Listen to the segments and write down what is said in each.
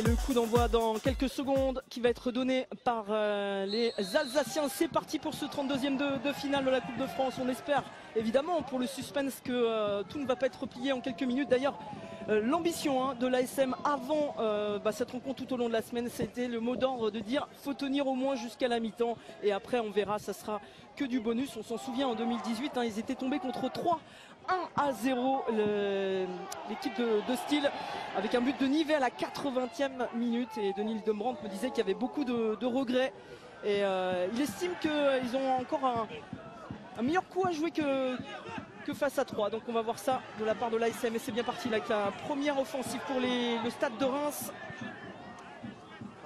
Allez, le coup d'envoi dans quelques secondes qui va être donné par les Alsaciens. C'est parti pour ce 32e de finale de la Coupe de France. On espère évidemment pour le suspense que tout ne va pas être replié en quelques minutes. D'ailleurs, l'ambition de l'ASM avant cette rencontre tout au long de la semaine, c'était le mot d'ordre de dire faut tenir au moins jusqu'à la mi-temps et après on verra, ça sera que du bonus. On s'en souvient en 2018, ils étaient tombés contre 3-1-0 l'équipe de Steel avec un but de Nivelle à la 80e minute, et Denis Hildebrandt me disait qu'il y avait beaucoup de regrets et il estime qu'ils ont encore un meilleur coup à jouer que face à 3. Donc on va voir ça de la part de l'ASM et c'est bien parti là, avec la première offensive pour le stade de Reims.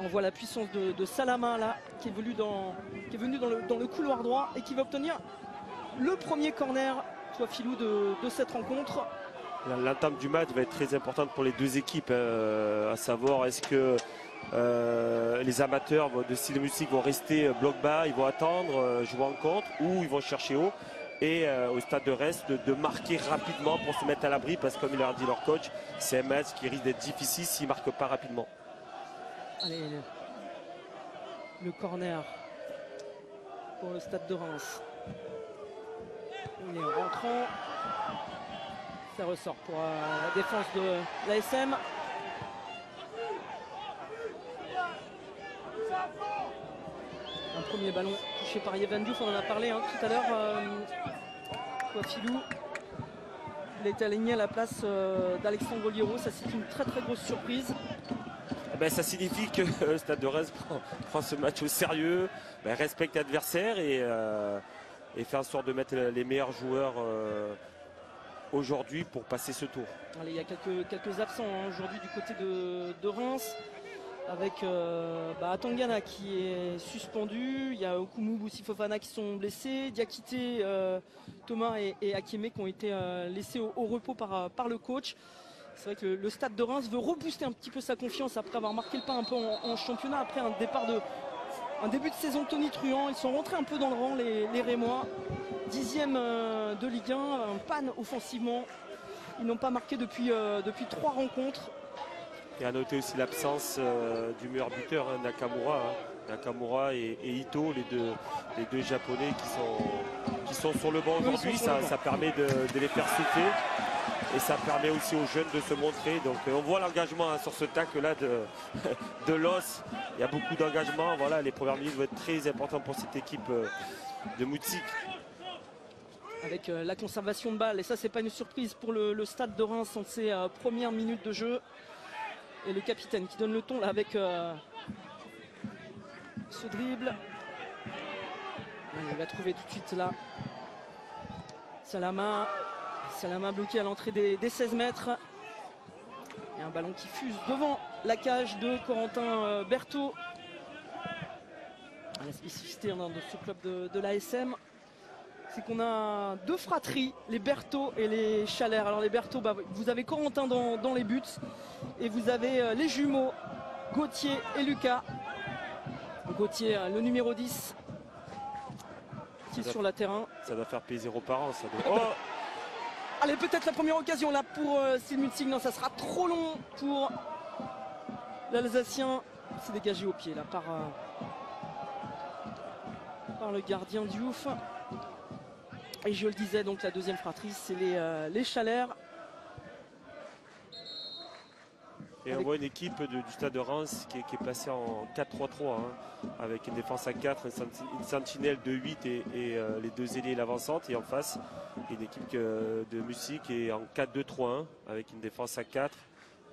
On voit la puissance de Salama là qui est venu dans le couloir droit et qui va obtenir le premier corner, toi Philou, de cette rencontre. L'entame du match va être très importante pour les deux équipes, à savoir est-ce que les amateurs de style de musique vont rester bloc bas, ils vont attendre, jouer en contre, ou ils vont chercher haut. Et au stade de Reims de marquer rapidement pour se mettre à l'abri, parce que comme il a dit leur coach, c'est un match qui risque d'être difficile s'ils ne marquent pas rapidement. Allez, le corner pour le stade de Reims. Il est rentrant. Ça ressort pour la défense de l'ASM. Un premier ballon touché par Yevan Diouf, on en a parlé tout à l'heure. Filou, il a été aligné à la place d'Alexandre Oliero. Ça, c'est une très très grosse surprise. Ça signifie que le Stade de Reims prend ce match au sérieux, respecte l'adversaire et fait en sorte de mettre les meilleurs joueurs aujourd'hui pour passer ce tour. Allez, il y a quelques absents aujourd'hui du côté de Reims, avec Atangana qui est suspendu, il y a Okumu, Boussifofana qui sont blessés, Diakité, Thomas et Akime qui ont été laissés au repos par le coach. C'est vrai que le stade de Reims veut rebooster un petit peu sa confiance après avoir marqué le pas un peu en championnat, après un début de saison de Tony Truant. Ils sont rentrés un peu dans le rang, les Rémois. 10e de Ligue 1, un panne offensivement. Ils n'ont pas marqué depuis 3 rencontres. Et à noter aussi l'absence du meilleur buteur, Nakamura. Nakamura et Ito, les deux japonais qui sont sur le banc aujourd'hui. Ça permet de les faire souffler. Et ça permet aussi aux jeunes de se montrer. Donc on voit l'engagement sur ce tacle là de Los. Il y a beaucoup d'engagement. Voilà, les premières minutes vont être très importantes pour cette équipe de Moutzik. Avec la conservation de balles, et ça c'est pas une surprise pour le stade de Reims en ses premières minutes de jeu. Et le capitaine qui donne le ton là avec ce dribble. Il va trouver tout de suite là Salama bloqué à l'entrée des 16 mètres. Et un ballon qui fuse devant la cage de Corentin Berthaud. La spécificité de ce club de l'ASM, c'est qu'on a 2 fratries, les Berthaud et les Chalère. Alors les Berthaud, vous avez Corentin dans les buts et vous avez les jumeaux Gauthier et Lucas. Gauthier, le numéro 10, qui est sur la terrain. Ça doit faire payer 0 par an. Ça doit... Allez, peut-être la première occasion là pour Steel Mutzig. Non, ça sera trop long pour l'Alsacien. C'est dégagé au pied là par le gardien Diouf. Et je le disais, donc la deuxième fratrie, c'est les Chalères. Et on voit une équipe du Stade de Reims qui est placée en 4-3-3, avec une défense à 4, une sentinelle de 8 et les deux ailiers et l'avancante. Et en face, une équipe de Mussy qui est en 4-2-3-1, avec une défense à 4,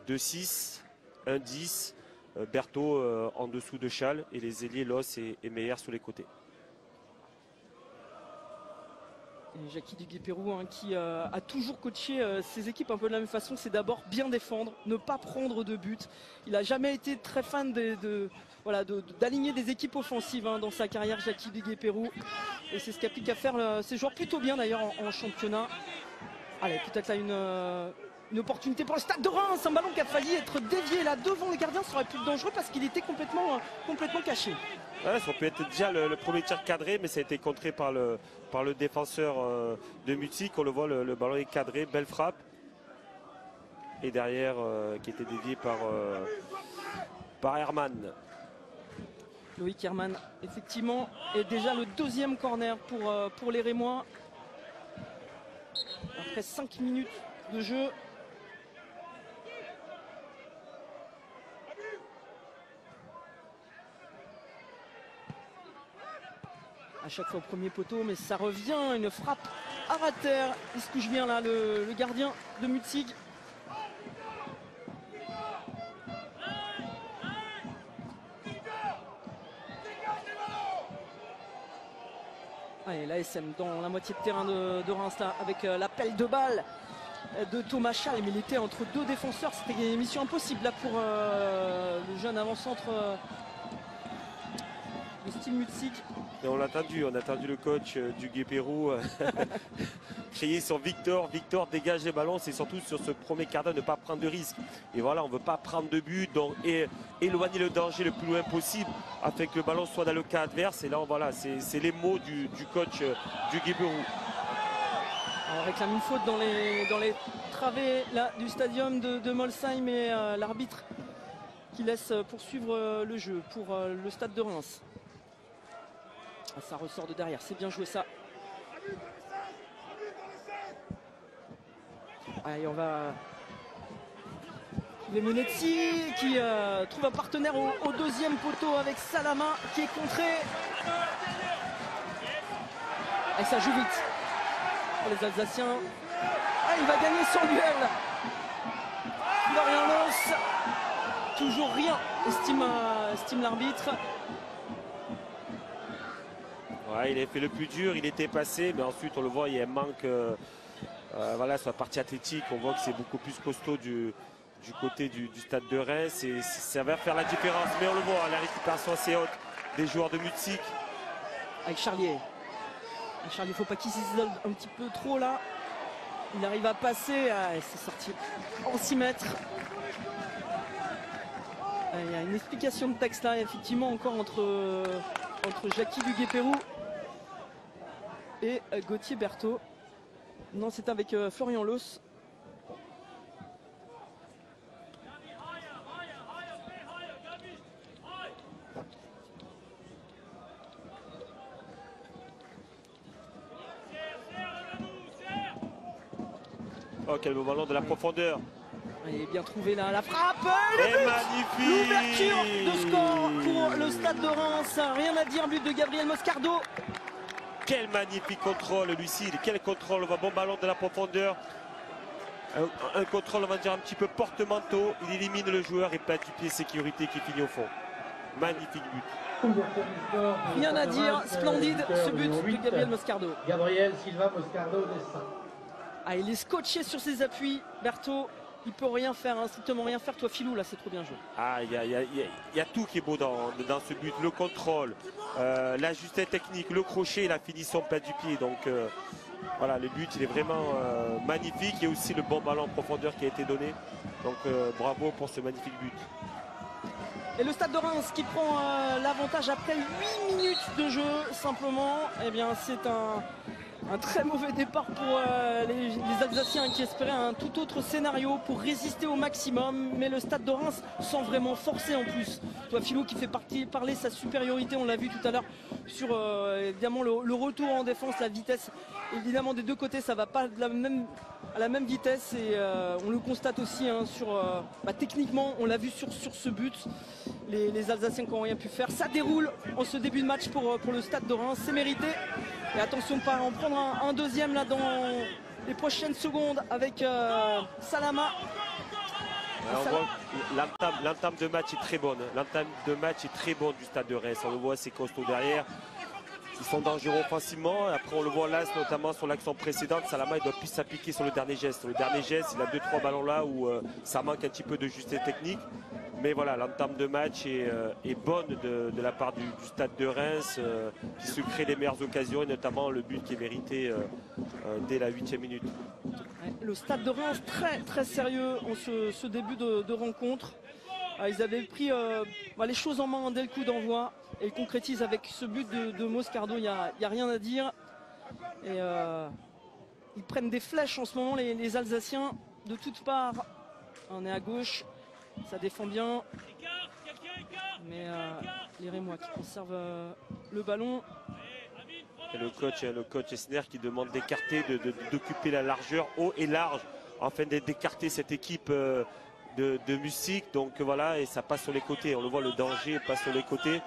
2-6, 1-10, Berthaud en dessous de Chal et les ailiers Los et Meyer sur les côtés. Et Jackie Duguay-Pérou qui a toujours coaché ses équipes un peu de la même façon, c'est d'abord bien défendre, ne pas prendre de but. Il n'a jamais été très fan d'aligner des équipes offensives dans sa carrière, Jackie Duguay-Pérou. Et c'est ce qu'applique à faire ses joueurs plutôt bien d'ailleurs en championnat. Allez, peut-être là une opportunité pour le stade de Reims, un ballon qui a failli être dévié là devant le gardien, ça aurait pu être dangereux parce qu'il était complètement caché. Ouais, ça peut être déjà le premier tir cadré, mais ça a été contré par le défenseur de Mutzig. On le voit, le ballon est cadré, belle frappe. Et derrière, qui était dévié par Herman. Loïc Herman, effectivement, est déjà le deuxième corner pour les Rémois. Après 5 minutes de jeu. À chaque fois au premier poteau, mais ça revient, une frappe à terre. Il se couche bien là, le gardien de Mutzig. Allez, l'ASM dans la moitié de terrain de Reims là, avec l'appel de balle de Thomas Chal, mais il était entre deux défenseurs. C'était une mission impossible là pour le jeune avant-centre de Steve Mutzig. Et on a attendu le coach du Guépérou crier sur Victor. Victor dégage les ballons, c'est surtout sur ce premier quart d'heure ne pas prendre de risques. Et voilà, on ne veut pas prendre de but, donc éloigner le danger le plus loin possible afin que le ballon soit dans le cas adverse. Et là, voilà, c'est les mots du coach du Guépérou. On réclame une faute dans les travées là, du stadium de Molsheim et l'arbitre qui laisse poursuivre le jeu pour le stade de Reims. Ah, ça ressort de derrière, c'est bien joué ça. Allez, on va trouver Menetzi qui trouve un partenaire au deuxième poteau avec Salama qui est contré. Et ça joue vite pour les Alsaciens. Ah, il va gagner son duel. Florian Loos, toujours rien, estime l'arbitre. Ouais, il a fait le plus dur, il était passé, mais ensuite on le voit, il y a un manque voilà, sur la partie athlétique. On voit que c'est beaucoup plus costaud du côté du stade de Reims et ça va faire la différence. Mais on le voit, la récupération assez haute des joueurs de Mutzig. Avec Charlier. Charlier, il ne faut pas qu'il s'isole un petit peu trop là. Il arrive à passer, c'est sorti en 6 mètres. Il y a une explication de texte là, effectivement, encore entre Jackie du Guépérou et Gauthier Berthaud. Non, c'est avec Florian Loos. Oh, quel beau ballon de la profondeur. Il est bien trouvé là, la frappe. Et magnifique. L'ouverture de score pour le stade de Reims. Rien à dire, but de Gabriel Moscardo. Quel magnifique contrôle, Lucide. Quel contrôle. On voit bon ballon de la profondeur. Un contrôle, on va dire, un petit peu porte-manteau. Il élimine le joueur et pas du pied sécurité qui finit au fond. Magnifique but. Rien à dire. Splendide ce but de Gabriel Moscardo. Gabriel Silva Moscardo descend. Ah, il est scotché sur ses appuis. Berthaud, il peut rien faire, hein, strictement rien faire. Toi, Philou, là, c'est trop bien joué. Ah, il y a tout qui est beau dans ce but. Le contrôle, la justesse technique, le crochet et la finition pas du pied. Donc voilà, le but, il est vraiment magnifique. Il y a aussi le bon ballon en profondeur qui a été donné. Donc bravo pour ce magnifique but. Et le stade de Reims qui prend l'avantage après 8 minutes de jeu, simplement. Eh bien, c'est un très mauvais départ pour les Alsaciens qui espéraient un tout autre scénario pour résister au maximum. Mais le stade de Reims sent vraiment forcé en plus. Toi, Philou, qui fait parler sa supériorité, on l'a vu tout à l'heure, sur évidemment le retour en défense, la vitesse. Évidemment, des deux côtés, ça ne va pas à la même vitesse. Et on le constate aussi hein, techniquement, on l'a vu sur ce but. Les Alsaciens qui n'ont rien pu faire. Ça déroule en ce début de match pour le stade de Reims. C'est mérité. Et attention de ne pas en prendre un deuxième là dans les prochaines secondes avec Salama. L'entame de match est très bonne. L'entame de match est très bonne du stade de Reims. On le voit, c'est costaud derrière. Ils sont dangereux offensivement. Après, on le voit là, notamment sur l'action précédente. Salama, il doit plus s'appliquer sur le dernier geste. Le dernier geste, il a 2-3 ballons là où ça manque un petit peu de justesse technique. Mais voilà, l'entame de match est bonne de la part du stade de Reims qui se crée les meilleures occasions et notamment le but qui est mérité dès la 8e minute. Le stade de Reims très très sérieux en ce début de rencontre. Ils avaient pris les choses en main dès le coup d'envoi et ils concrétisent avec ce but de Moscardo, il n'y a rien à dire. Et ils prennent des flèches en ce moment les Alsaciens de toutes parts. On est à gauche. Ça défend bien. Mais les Rémois qui conservent le ballon. Et le coach Esner qui demande d'écarter, d'occuper la largeur haut et large, afin d'écarter cette équipe de Music. Donc voilà, et ça passe sur les côtés. On le voit, le danger passe sur les côtés.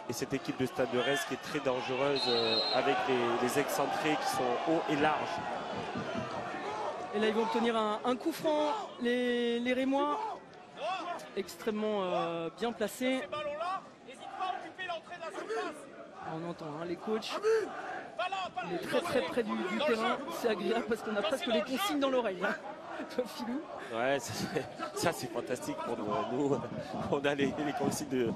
Et cette équipe de Stade de Reims qui est très dangereuse avec les excentrés qui sont hauts et larges. Et là, ils vont obtenir un coup franc, les Rémois. Extrêmement bien placé. On entend les coachs. On est très très près du terrain. C'est agréable parce qu'on a presque les consignes dans l'oreille. Toi, Philou. Ouais, ça c'est fantastique pour nous. On a les consignes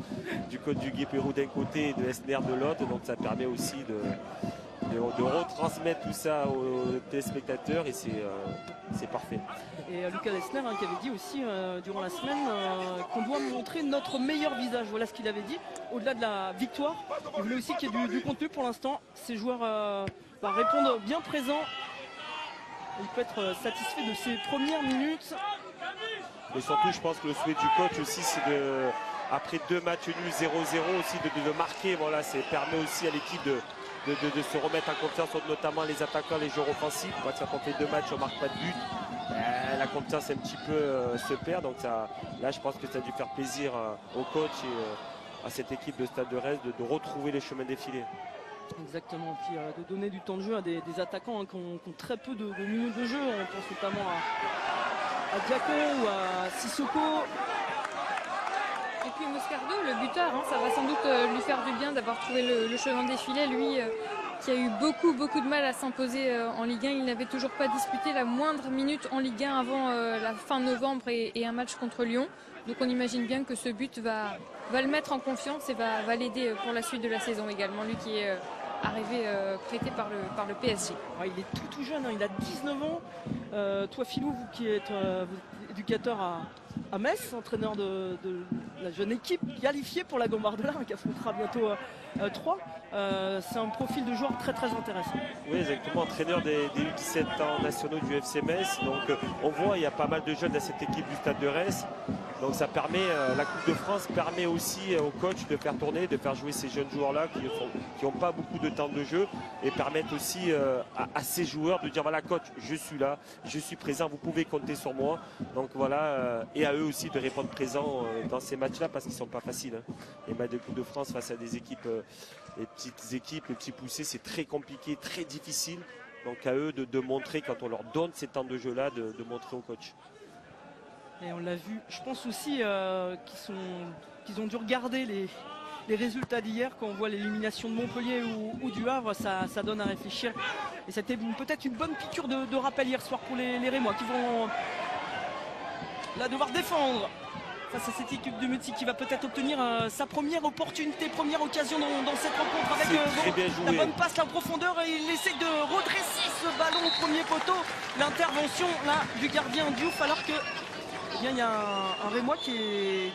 du coach du Guépérou d'un côté et de Esner de l'autre. Donc ça permet aussi de retransmettre tout ça aux téléspectateurs et c'est parfait. Et Lucas Esner qui avait dit aussi durant la semaine qu'on doit montrer notre meilleur visage. Voilà ce qu'il avait dit. Au-delà de la victoire, il voulait aussi qu'il y ait du contenu pour l'instant. Ces joueurs répondent bien présents. Il peut être satisfait de ses premières minutes. Et surtout, je pense que le souhait du coach aussi, c'est après 2 matchs nuls 0-0 aussi de marquer. Voilà, ça permet aussi à l'équipe de se remettre en confiance, notamment les attaquants, les joueurs offensifs. Quand on fait 2 matchs, on ne marque pas de but. La confiance un petit peu se perd. Donc là, je pense que ça a dû faire plaisir au coach et à cette équipe de Stade de Reims de retrouver les chemins défilés. Exactement, puis de donner du temps de jeu à des attaquants qui ont très peu de minutes de jeu. On pense notamment à Diaco ou à Sissoko. Et puis Moscardo, le buteur, ça va sans doute lui faire du bien d'avoir trouvé le chemin défilé. Lui qui a eu beaucoup de mal à s'imposer en Ligue 1. Il n'avait toujours pas disputé la moindre minute en Ligue 1 avant la fin novembre et un match contre Lyon. Donc on imagine bien que ce but va le mettre en confiance et va l'aider pour la suite de la saison également. Lui qui est arrivé prêté par le PSG. Ouais, il est tout jeune, il a 19 ans. Toi Philou, vous qui êtes éducateur à Metz, entraîneur de la jeune équipe qualifiée pour la Gambardella qui affrontera bientôt 3. C'est un profil de joueur très intéressant. Oui, exactement, entraîneur des U17 ans nationaux du FC Metz. Donc on voit, il y a pas mal de jeunes dans cette équipe du Stade de Reims. Donc ça permet, la Coupe de France permet aussi au coach de faire tourner, de faire jouer ces jeunes joueurs-là qui n'ont pas beaucoup de temps de jeu et permettent aussi à ces joueurs de dire voilà coach, je suis là, je suis présent, vous pouvez compter sur moi. Donc voilà, et à eux aussi de répondre présent dans ces matchs-là parce qu'ils ne sont pas faciles. Les matchs de Coupe de France face à des équipes, les petites équipes, les petits poussés, c'est très compliqué, très difficile. Donc à eux de montrer quand on leur donne ces temps de jeu-là, de montrer au coach. Et on l'a vu, je pense aussi qu'ils ont dû regarder les résultats d'hier quand on voit l'élimination de Montpellier ou du Havre, ça donne à réfléchir. Et c'était peut-être une bonne piqûre de rappel hier soir pour les Rémois qui vont là devoir défendre face à cette équipe de Mutti qui va peut-être obtenir sa première opportunité, première occasion dans cette rencontre avec la bonne passe, la profondeur et il essaie de redresser ce ballon au premier poteau. L'intervention là du gardien Diouf alors que il y a un Rémois qui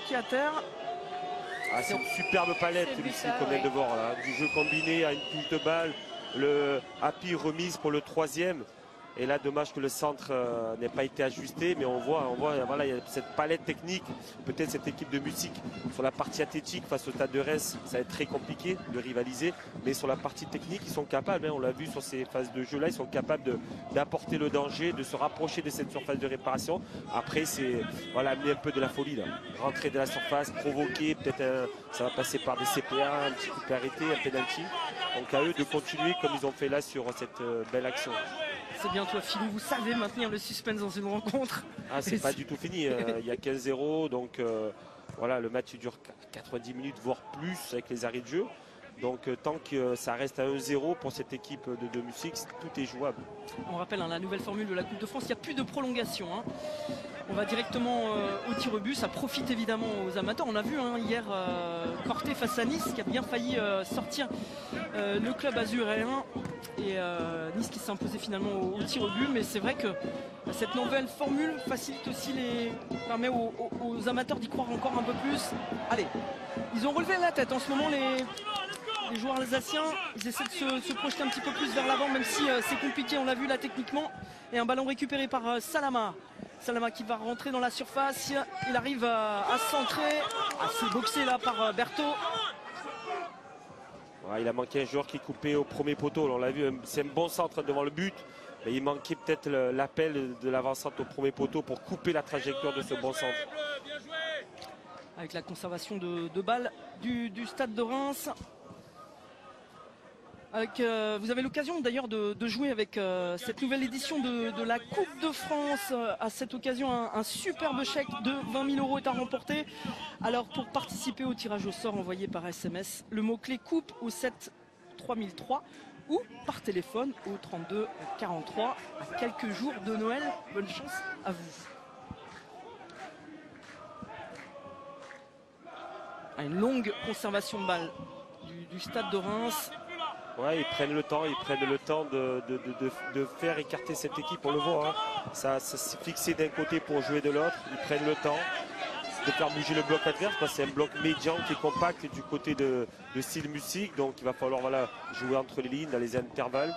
est à terre. Ah, c'est une superbe palette ici qu'on vient de voir là. Du jeu combiné à une touche de balle. Le happy remise pour le 3e. Et là, dommage que le centre n'ait pas été ajusté, mais on voit, voilà, il y a cette palette technique. Peut-être cette équipe de musique sur la partie athlétique face au Stade de Reims, ça va être très compliqué de rivaliser. Mais sur la partie technique, ils sont capables, on l'a vu sur ces phases de jeu-là, ils sont capables d'apporter le danger, de se rapprocher de cette surface de réparation. Après, c'est voilà, amener un peu de la folie, là. Rentrer dans la surface, provoquer, peut-être ça va passer par des CPA, un petit coup de arrêté, un penalty. Donc à eux de continuer comme ils ont fait là sur cette belle action. C'est bien toi Philou, vous savez maintenir le suspense dans une rencontre. Ah, c'est pas du tout fini, il y a 15-0, donc voilà, le match dure 90 minutes voire plus avec les arrêts de jeu. Donc tant que ça reste à 1-0 pour cette équipe de Music, tout est jouable. On rappelle la nouvelle formule de la Coupe de France, il n'y a plus de prolongation. On va directement au tir au but, ça profite évidemment aux amateurs. On a vu hier Corté face à Nice qui a bien failli sortir le club azuréen et Nice qui s'est imposé finalement au tir au but. Mais c'est vrai que cette nouvelle formule facilite aussi permet aux amateurs d'y croire encore un peu plus. Allez, ils ont relevé la tête en ce moment les joueurs alsaciens, ils essaient de se projeter un petit peu plus vers l'avant, même si c'est compliqué, on l'a vu là techniquement. Et un ballon récupéré par Salama. Salama qui va rentrer dans la surface. Il arrive à centrer, à se boxer là par Berthaud. Ouais, il a manqué un joueur qui coupait au premier poteau. On l'a vu, c'est un bon centre devant le but. Mais il manquait peut-être l'appel de l'avant-centre au premier poteau pour couper la trajectoire de ce bon centre. Avec la conservation de balles du stade de Reims. Vous avez l'occasion d'ailleurs de jouer avec cette nouvelle édition de la Coupe de France. À cette occasion, un superbe chèque de 20 000 € est à remporter. Alors pour participer au tirage au sort envoyé par SMS, le mot-clé coupe au 7 3003 ou par téléphone au 32 43 à quelques jours de Noël. Bonne chance à vous. Une longue conservation de balles du stade de Reims. Ouais, ils prennent le temps de faire écarter cette équipe, on le voit. Hein. Ça s'est fixé d'un côté pour jouer de l'autre. Ils prennent le temps de faire bouger le bloc adverse parce que c'est un bloc médian qui est compact du côté de style musique. Donc il va falloir jouer entre les lignes, dans les intervalles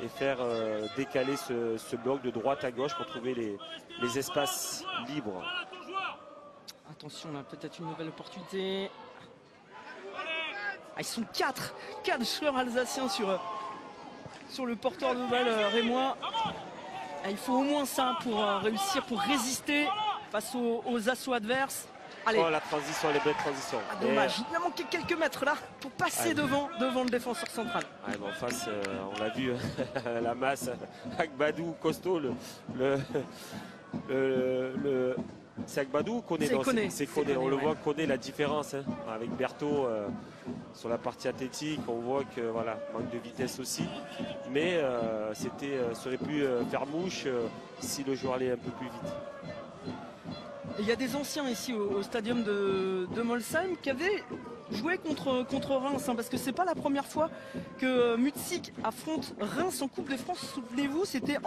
et faire décaler ce bloc de droite à gauche pour trouver les espaces libres. Attention là, peut-être une nouvelle opportunité. Ils sont 4 joueurs alsaciens sur le porteur de balle rémois. Il faut au moins ça pour réussir, pour résister face aux assauts adverses. Allez. Oh, la transition, les belles transitions. Dommage, il a manqué quelques mètres là pour passer devant le défenseur central. Ouais, en face, on l'a vu, la masse, Agbadou, costaud, c'est Agbadou ou Koné? C'est Koné. On le voit, Koné, la différence hein, avec Berthaud sur la partie athlétique. On voit que voilà, manque de vitesse aussi. Mais ça aurait pu faire mouche si le joueur allait un peu plus vite. Il y a des anciens ici au stadium de Molsheim qui avaient joué contre Reims, hein, parce que c'est pas la première fois que Mutzig affronte Reims en Coupe de France. Souvenez-vous, c'était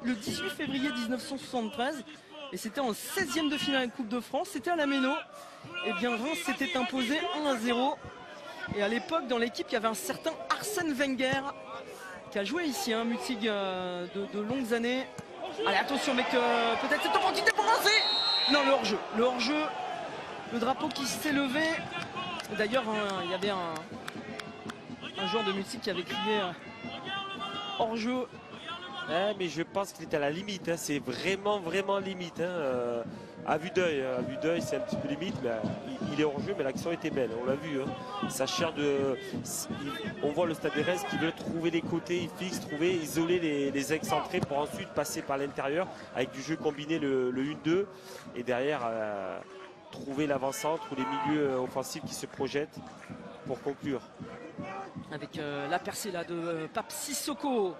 le 18 février 1973. Et c'était en 16e de finale de Coupe de France, c'était à la Méno. Et bien Reims s'était imposé 1-0. Et à l'époque, dans l'équipe, il y avait un certain Arsène Wenger qui a joué ici, hein, Mutzig de longues années. Allez, attention avec peut-être cette opportunité pour lancer. Non, le hors-jeu. Le drapeau qui s'est levé. D'ailleurs, hein, il y avait un joueur de Mutzig qui avait crié hors-jeu. Ouais, mais je pense qu'il était à la limite, hein. C'est vraiment limite. Hein. À vue d'œil, c'est un petit peu limite, mais il est hors jeu, mais l'action était belle, on l'a vu. Hein. Ça cherche on voit le Stade de Reims qui veut trouver les côtés, il fixe, isoler les excentrés pour ensuite passer par l'intérieur avec du jeu combiné, le 1-2, et derrière trouver l'avant-centre ou les milieux offensifs qui se projettent pour conclure. Avec la percée là de Pape Sissoko.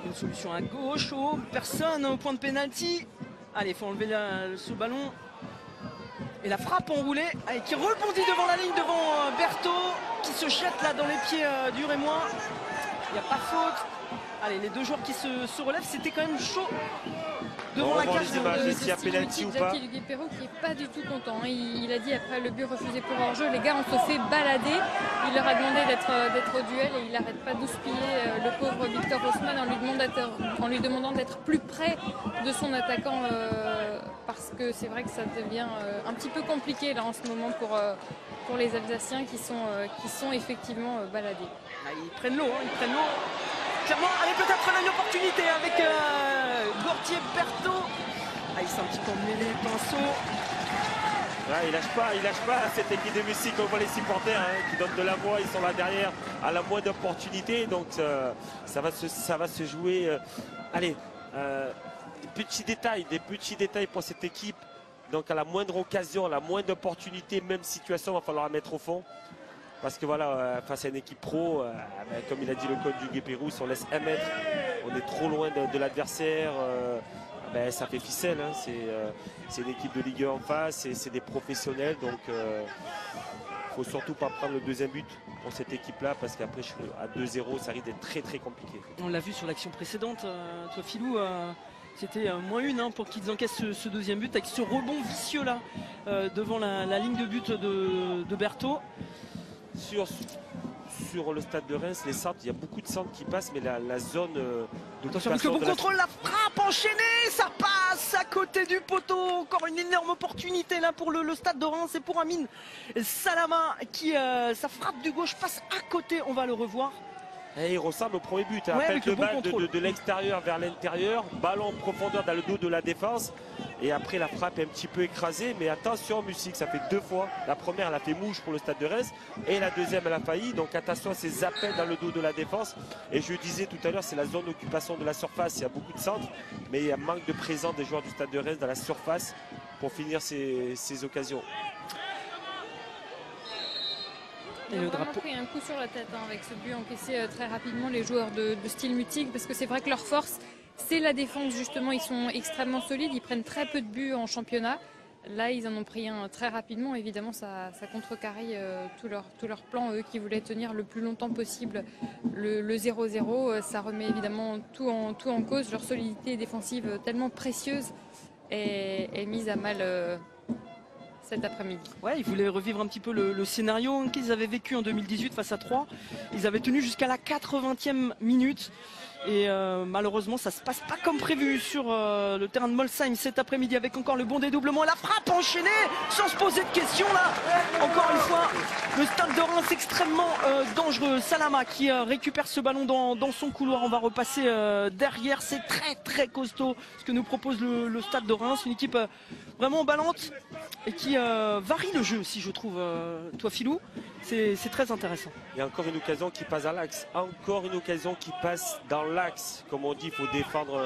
Une solution à gauche, personne au point de pénalty. Allez, il faut enlever ce ballon. Et la frappe enroulée, qui rebondit devant la ligne, devant Berthaud, qui se jette là dans les pieds du Rémois. Il n'y a pas faute. Allez, les deux joueurs qui se relèvent, c'était quand même chaud devant la cage s'il y a pénalty ou pas. Jackie Duguay-Perrault qui n'est pas du tout content. Il a dit après le but refusé pour hors-jeu, les gars, on se fait balader. Il leur a demandé d'être au duel et il n'arrête pas d'houspiller le pauvre Victor Haussmann en lui demandant d'être plus près de son attaquant parce que c'est vrai que ça devient un petit peu compliqué là en ce moment pour les Alsaciens qui sont effectivement baladés. Ils prennent l'eau, Clairement, allez, peut-être une opportunité avec Gortier, Berthaud. Il s'est un petit peu mêlé les pinceaux. Ouais, il lâche pas cette équipe de musique. On voit les supporters qui donnent de la voix, ils sont là derrière à la moindre opportunité. Donc ça va se jouer. Allez, des petits détails pour cette équipe. Donc à la moindre occasion, à la moindre opportunité, même situation, il va falloir la mettre au fond. Parce que voilà, face à une équipe pro, comme il a dit le coach du Duguay-Perrault, si on laisse 1 mètre, on est trop loin de l'adversaire, ça fait ficelle. Hein. C'est une équipe de Ligue 1 en face, c'est des professionnels. Donc il ne faut surtout pas prendre le deuxième but pour cette équipe-là, parce qu'après à 2-0, ça risque d'être très compliqué. On l'a vu sur l'action précédente, toi Philou. C'était -1 pour qu'ils encaissent ce deuxième but avec ce rebond vicieux là devant la ligne de but de Berthaud. Sur le stade de Reims, les centres, il y a beaucoup de centres qui passent, mais la zone Attention avec le bon contrôle, la frappe enchaîner, ça passe à côté du poteau. Encore une énorme opportunité là pour le Stade de Reims et pour Amine Salama qui, sa frappe du gauche passe à côté, on va le revoir. Et il ressemble au premier but, hein. Ouais, Appel avec de le bon balle contrôle. de l'extérieur vers l'intérieur, ballon en profondeur dans le dos de la défense. Et après la frappe est un petit peu écrasée, mais attention Music, ça fait 2 fois. La première elle a fait mouche pour le Stade de Reims et la deuxième elle a failli. Donc attention à ces appels dans le dos de la défense. Et je disais tout à l'heure, c'est la zone d'occupation de la surface, il y a beaucoup de centres, mais il y a un manque de présence des joueurs du Stade de Reims dans la surface pour finir ces occasions. Ils ont vraiment pris un coup sur la tête avec ce but encaissé très rapidement les joueurs de style mutique, parce que c'est vrai que leur force c'est la défense justement, ils sont extrêmement solides, ils prennent très peu de buts en championnat. Là ils en ont pris un très rapidement, évidemment ça contrecarre tout leur plan, eux qui voulaient tenir le plus longtemps possible le 0-0, ça remet évidemment tout en cause, leur solidité défensive tellement précieuse est mise à mal cet après-midi. Ouais, ils voulaient revivre un petit peu le scénario qu'ils avaient vécu en 2018 face à 3. Ils avaient tenu jusqu'à la 80e minute. Et malheureusement, ça se passe pas comme prévu sur le terrain de Molsheim cet après-midi avec encore le bon dédoublement. La frappe enchaînée sans se poser de questions là. Encore une fois, le Stade de Reims extrêmement dangereux. Salama qui récupère ce ballon dans son couloir. On va repasser derrière. C'est très costaud ce que nous propose le Stade de Reims. Une équipe vraiment emballante et qui varie le jeu aussi, je trouve, toi Philou. C'est très intéressant. Il y a encore une occasion qui passe à l'axe. Encore une occasion qui passe dans l'axe. Comme on dit, il faut défendre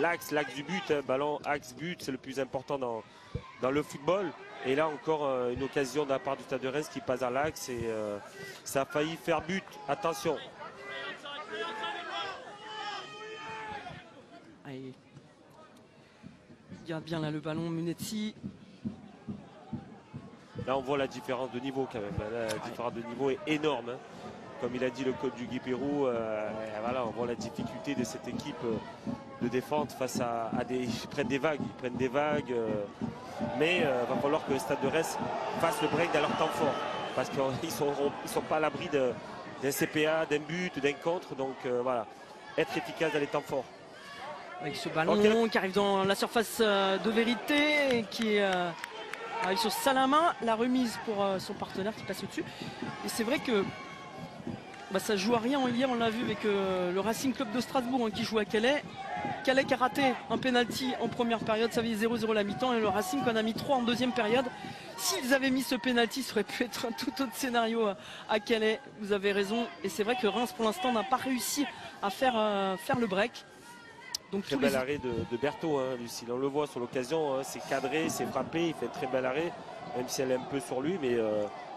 l'axe du but. Ballon, axe, but, c'est le plus important dans le football. Et là encore une occasion de la part du Stade de Reims qui passe à l'axe. Et ça a failli faire but. Attention. Allez. Il garde bien là le ballon, Munetsi. Là, on voit la différence de niveau quand même. Là, la différence de niveau est énorme. Hein. Comme il a dit le coach du Guipérou, voilà, on voit la difficulté de cette équipe de défendre face à des. Ils prennent des vagues. Mais il va falloir que le Stade de Reims fasse le break dans leur temps fort. Parce qu'ils sont pas à l'abri d'un CPA, d'un but, d'un contre. Donc voilà, être efficace dans les temps forts. Avec ce ballon qui arrive dans la surface de vérité et qui arrive sur Salama, la remise pour son partenaire qui passe au-dessus. Et c'est vrai que ça joue à rien. Hier on l'a vu avec le Racing Club de Strasbourg qui joue à Calais. Calais qui a raté un penalty en première période, ça faisait 0-0 la mi-temps, et le Racing qu'on a mis 3 en deuxième période. S'ils avaient mis ce penalty, ça aurait pu être un tout autre scénario à Calais. Vous avez raison. Et c'est vrai que Reims pour l'instant n'a pas réussi à faire le break. Donc, très bel arrêt de Berthaud, hein, Lucille. On le voit sur l'occasion, hein, c'est cadré, c'est frappé, il fait un très bel arrêt, même si elle est un peu sur lui, mais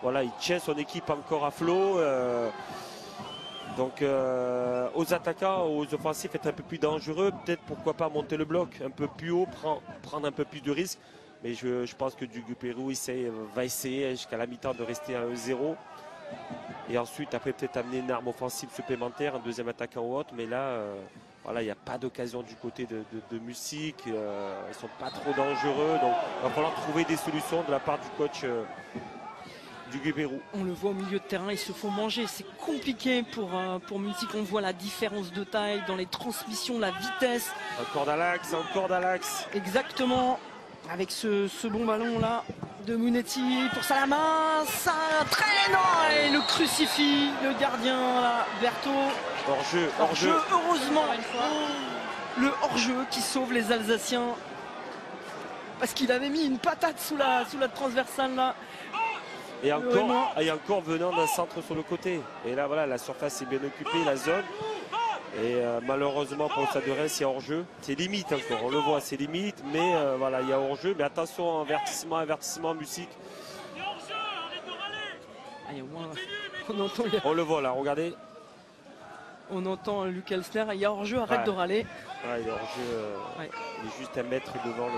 voilà, il tient son équipe encore à flot. Donc aux attaquants, aux offensifs, être un peu plus dangereux, peut-être pourquoi pas monter le bloc un peu plus haut, prendre un peu plus de risques. Mais je pense que du Guipérou va essayer jusqu'à la mi-temps de rester à 1-0. Et ensuite, après peut-être amener une arme offensive supplémentaire, un deuxième attaquant ou autre, mais là... Voilà, il n'y a pas d'occasion du côté de Music, ils ne sont pas trop dangereux, donc il va falloir trouver des solutions de la part du coach du Guipérou. On le voit au milieu de terrain, ils se font manger, c'est compliqué pour Music, on voit la différence de taille dans les transmissions, la vitesse. Encore dans l'axe. Exactement, avec ce bon ballon là de Munetsi pour Salama, ça traîne et le crucifie, le gardien là, Berthaud. Hors-jeu. Heureusement, le hors-jeu qui sauve les Alsaciens. Parce qu'il avait mis une patate sous la transversale là. Et encore venant d'un centre sur le côté. Et là voilà, la surface est bien occupée, la zone. Et malheureusement pour le Stade de Reims, il y a hors-jeu. C'est limite encore, on le voit, c'est limite. Mais voilà, il y a hors-jeu. Mais attention, avertissement, Music. Allez, au moins, on entend... On le voit là, regardez. On entend Luc Elsner, il y a hors-jeu, arrête de râler. Ouais, il est hors-jeu, il est juste à mettre devant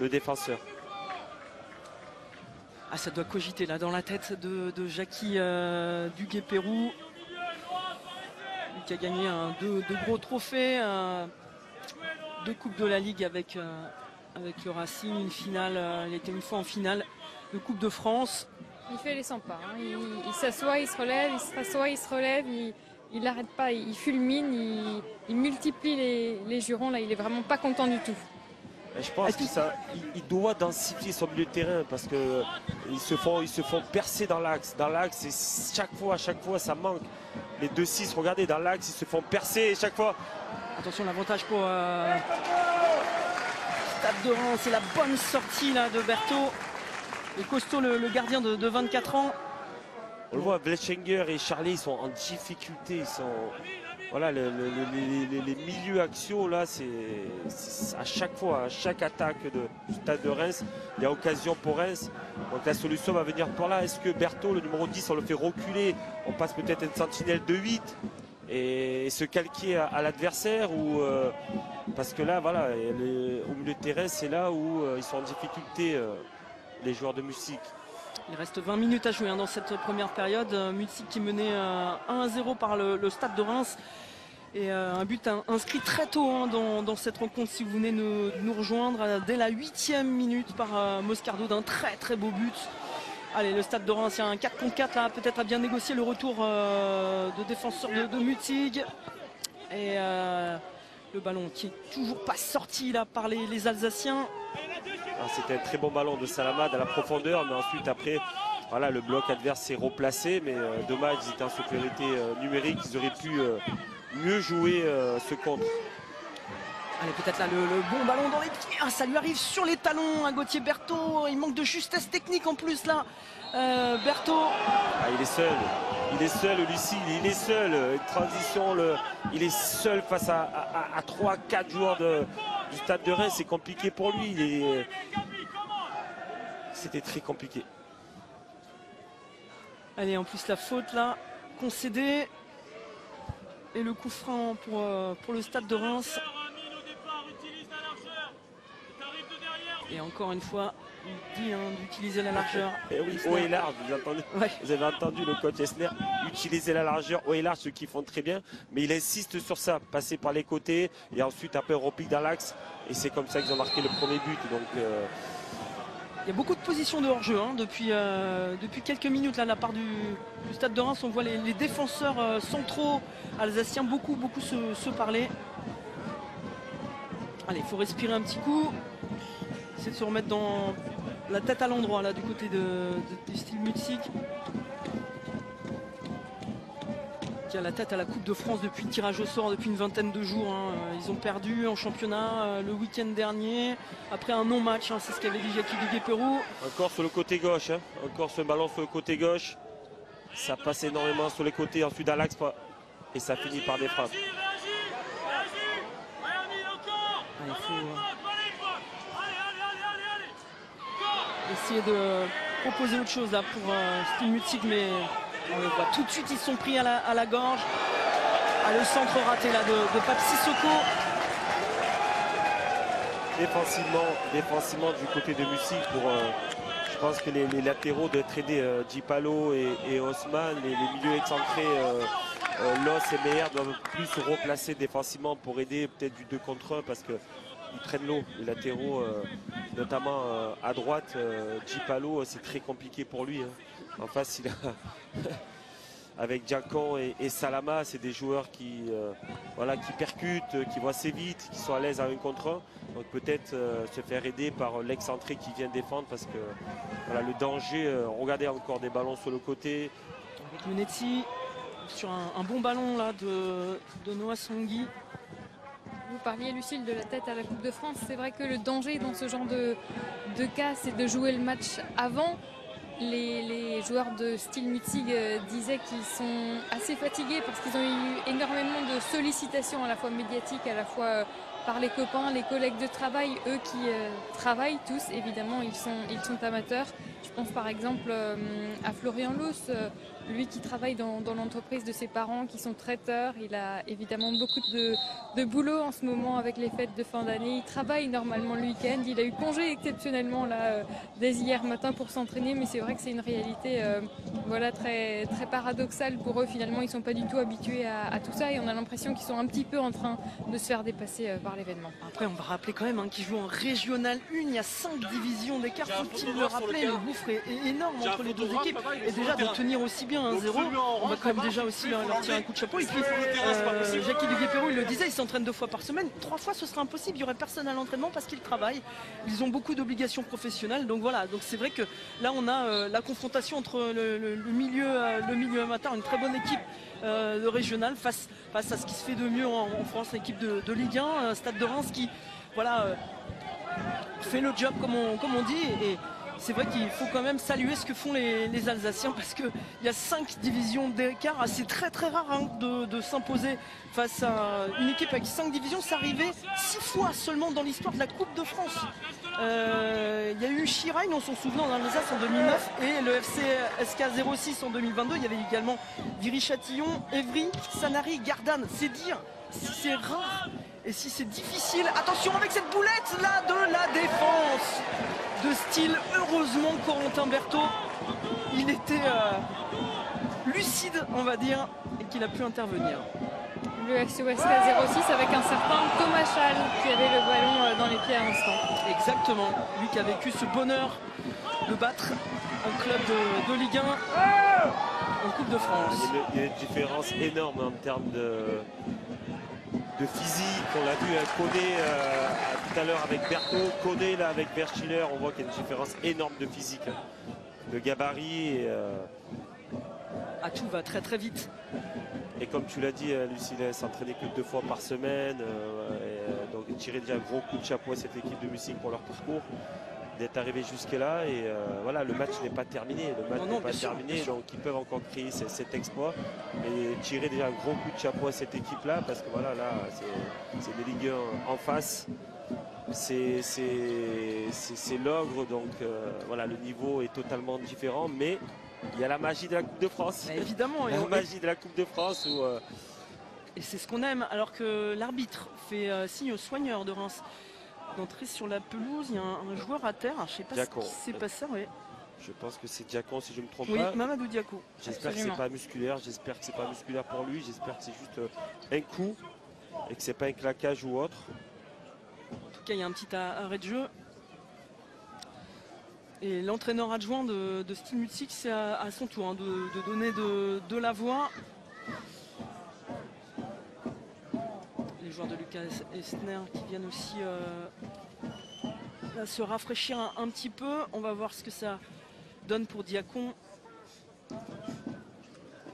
le défenseur. Ah, ça doit cogiter là dans la tête de Jackie du Guipérou. Lui qui a gagné deux gros trophées, 2 coupes de la Ligue avec le Racing, une finale, il était une fois en finale de Coupe de France. Il fait les 100 pas, hein. Il s'assoit, il se relève, il s'assoit, il se relève, il n'arrête pas, il fulmine, il multiplie les jurons. Là, il est vraiment pas content du tout. Je pense qu'il doit densifier son milieu de terrain parce qu'ils se font percer dans l'axe. Dans l'axe, et chaque fois, ça manque. Les 2-6, regardez, dans l'axe, ils se font percer et chaque fois. Attention, l'avantage pour Stade de Reims. C'est la bonne sortie là, de Berthaud. Et costaud, le gardien de 24 ans. On le voit, Blechinger et Charlet, ils sont en difficulté. Ils sont. Voilà, les milieux axiaux, là, c'est à chaque fois, à chaque attaque du Stade de Reims, il y a occasion pour Reims. Donc la solution va venir par là. Est-ce que Berthaud, le numéro 10, on le fait reculer? On passe peut-être une sentinelle de 8 et se calquer à l'adversaire ou parce que là, voilà, au milieu de terrain, c'est là où ils sont en difficulté, les joueurs de Mussik. Il reste 20 minutes à jouer dans cette première période. Mussik qui menait 1-0 par le Stade de Reims. Et un but inscrit très tôt dans cette rencontre si vous venez nous rejoindre. Dès la 8e minute par Moscardo d'un très très beau but. Allez, le Stade de Reims, il y a un 4 contre 4 là, peut-être à bien négocier le retour de défenseur de Mutzig. Et le ballon qui est toujours pas sorti là par les Alsaciens. C'était un très bon ballon de Salamad à la profondeur, mais ensuite après, voilà, le bloc adverse s'est replacé, mais dommage, ils étaient en supériorité numérique, ils auraient pu mieux jouer ce contre. Allez, peut-être là le bon ballon dans les pieds, ça lui arrive sur les talons à Gauthier Berthaud, il manque de justesse technique en plus là, Berthaud. Il est seul Lucille, il est seul, une transition, il est seul face à 3-4 joueurs du Stade de Reims, c'est compliqué pour lui, c'était très compliqué. Allez, en plus la faute là, concédée, et le coup franc pour le Stade de Reims. Et encore une fois, il dit d'utiliser la largeur. Et oui, haut et large, vous avez entendu le coach Esner, utiliser la largeur haut et large, ce qu'ils font très bien. Mais il insiste sur ça, passer par les côtés et ensuite après on repique dans l'axe. Et c'est comme ça qu'ils ont marqué le premier but. Donc, il y a beaucoup de positions de hors-jeu depuis quelques minutes là, de la part du Stade de Reims. On voit les défenseurs centraux alsaciens beaucoup se parler. Allez, il faut respirer un petit coup. Essayer de se remettre dans la tête à l'endroit là du côté du style Mutzig. Qui a la tête à la Coupe de France depuis le tirage au sort depuis une vingtaine de jours. Ils ont perdu en championnat le week-end dernier après un non-match, c'est ce qu'avait dit Jackie Duguay-Pérou. Encore sur le côté gauche, encore ce ballon sur le côté gauche. Ça passe énormément sur les côtés, ensuite à l'axe et ça finit par des frappes. Il faut essayer de proposer autre chose là pour style Mutzig, mais on le voit tout de suite, ils sont pris à la gorge. Le centre raté là de Pape Sissoko. Défensivement du côté de Mussik, je pense que les latéraux doivent être aidés, Djipalo et Osman, les milieux excentrés, Los et Meyer doivent plus se replacer défensivement pour aider peut-être du 2 contre 1 parce qu'ils prennent l'eau, les latéraux, notamment à droite, Djipalo, c'est très compliqué pour lui. En face, il a avec Diacon et Salama, c'est des joueurs qui percutent, qui vont assez vite, qui sont à l'aise à 1 contre 1. Donc peut-être se faire aider par l'excentré qui vient défendre parce que voilà, le danger, regardez encore des ballons sur le côté. Avec Munetsi sur un bon ballon là de Noah Sangui. Vous parliez, Lucille, de la tête à la Coupe de France. C'est vrai que le danger dans ce genre de cas, c'est de jouer le match avant. Les joueurs de style Mutzig disaient qu'ils sont assez fatigués parce qu'ils ont eu énormément de sollicitations à la fois médiatiques, à la fois par les copains, les collègues de travail, eux qui travaillent tous, évidemment, ils sont amateurs. Je pense par exemple à Florian Lous, lui qui travaille dans l'entreprise de ses parents qui sont traiteurs. Il a évidemment beaucoup de boulot en ce moment avec les fêtes de fin d'année. Il travaille normalement le week-end. Il a eu congé exceptionnellement là, dès hier matin pour s'entraîner, mais c'est vrai que c'est une réalité voilà, très, très paradoxale pour eux. Finalement, ils ne sont pas du tout habitués à tout ça et on a l'impression qu'ils sont un petit peu en train de se faire dépasser par l'événement. Après, on va rappeler quand même qu'ils jouent en régional 1. Il y a 5 divisions d'écart. Faut-il le rappeler? Le gouffre est énorme entre les deux équipes. Et déjà, de tenir aussi bien 1-0, on va quand même déjà aussi leur tirer un coup de chapeau. Et puis, Jackie Duguay-Pérou, il le disait, il s'entraîne 2 fois par semaine. 3 fois, ce sera impossible. Il n'y aurait personne à l'entraînement parce qu'ils travaillent. Ils ont beaucoup d'obligations professionnelles. Donc voilà. Donc c'est vrai que là, on a la confrontation entre le milieu amateur, une très bonne équipe de régional face à ce qui se fait de mieux en France, l'équipe de Ligue 1, Stade de Reims qui voilà, fait le job comme on dit. Et c'est vrai qu'il faut quand même saluer ce que font les Alsaciens parce qu'il y a 5 divisions d'écart. C'est très très rare de s'imposer face à une équipe avec 5 divisions. C'est arrivé 6 fois seulement dans l'histoire de la Coupe de France. Il y a eu Chiragne, on s'en souvient, en Alsace en 2009 et le FC SK 06 en 2022. Il y avait également Viry-Châtillon, Évry, Sanary, Gardanne. C'est dire si c'est rare et si c'est difficile. Attention avec cette boulette là de la défense de style. Heureusement Corentin Berthaud, il était lucide on va dire et qu'il a pu intervenir. Le FC SK 06 avec un certain Thomas Schall qui avait le ballon dans les pieds à l'instant. Exactement, lui qui a vécu ce bonheur de battre un club de Ligue 1 en Coupe de France. Il y a une différence énorme en termes de physique. On l'a vu Koné tout à l'heure avec Berthaud, Koné là avec Berchiller, on voit qu'il y a une différence énorme de physique, de gabarit. Et, tout va très très vite. Et comme tu l'as dit, Lucille s'entraînait que 2 fois par semaine. Donc tirer déjà un gros coup de chapeau à cette équipe de musique pour leur parcours. D'être arrivé jusque-là. Et voilà, le match n'est pas terminé. Le match n'est pas terminé. Donc ils peuvent encore créer cet exploit. Et tirer déjà un gros coup de chapeau à cette équipe-là. Parce que voilà, là, c'est des Ligue 1 en face. C'est l'ogre. Donc voilà, le niveau est totalement différent. Mais il y a la magie de la Coupe de France. Évidemment. La magie de la Coupe de France. Où, et c'est ce qu'on aime. Alors que l'arbitre fait signe aux soigneurs de Reims d'entrer sur la pelouse. Il y a un joueur à terre. Je ne sais pas Diacon. ce qui s'est passé. Ouais. Je pense que c'est Diacon si je ne me trompe oui, pas. Mamadou Diacon. J'espère que c'est pas musculaire. J'espère que c'est pas musculaire pour lui. J'espère que c'est juste un coup et que c'est pas un claquage ou autre. En tout cas, il y a un petit arrêt de jeu. Et l'entraîneur adjoint de Steel Mutsik, c'est à son tour de donner de la voix. Les joueurs de Lucas Esner qui viennent aussi se rafraîchir un petit peu. On va voir ce que ça donne pour Diacon.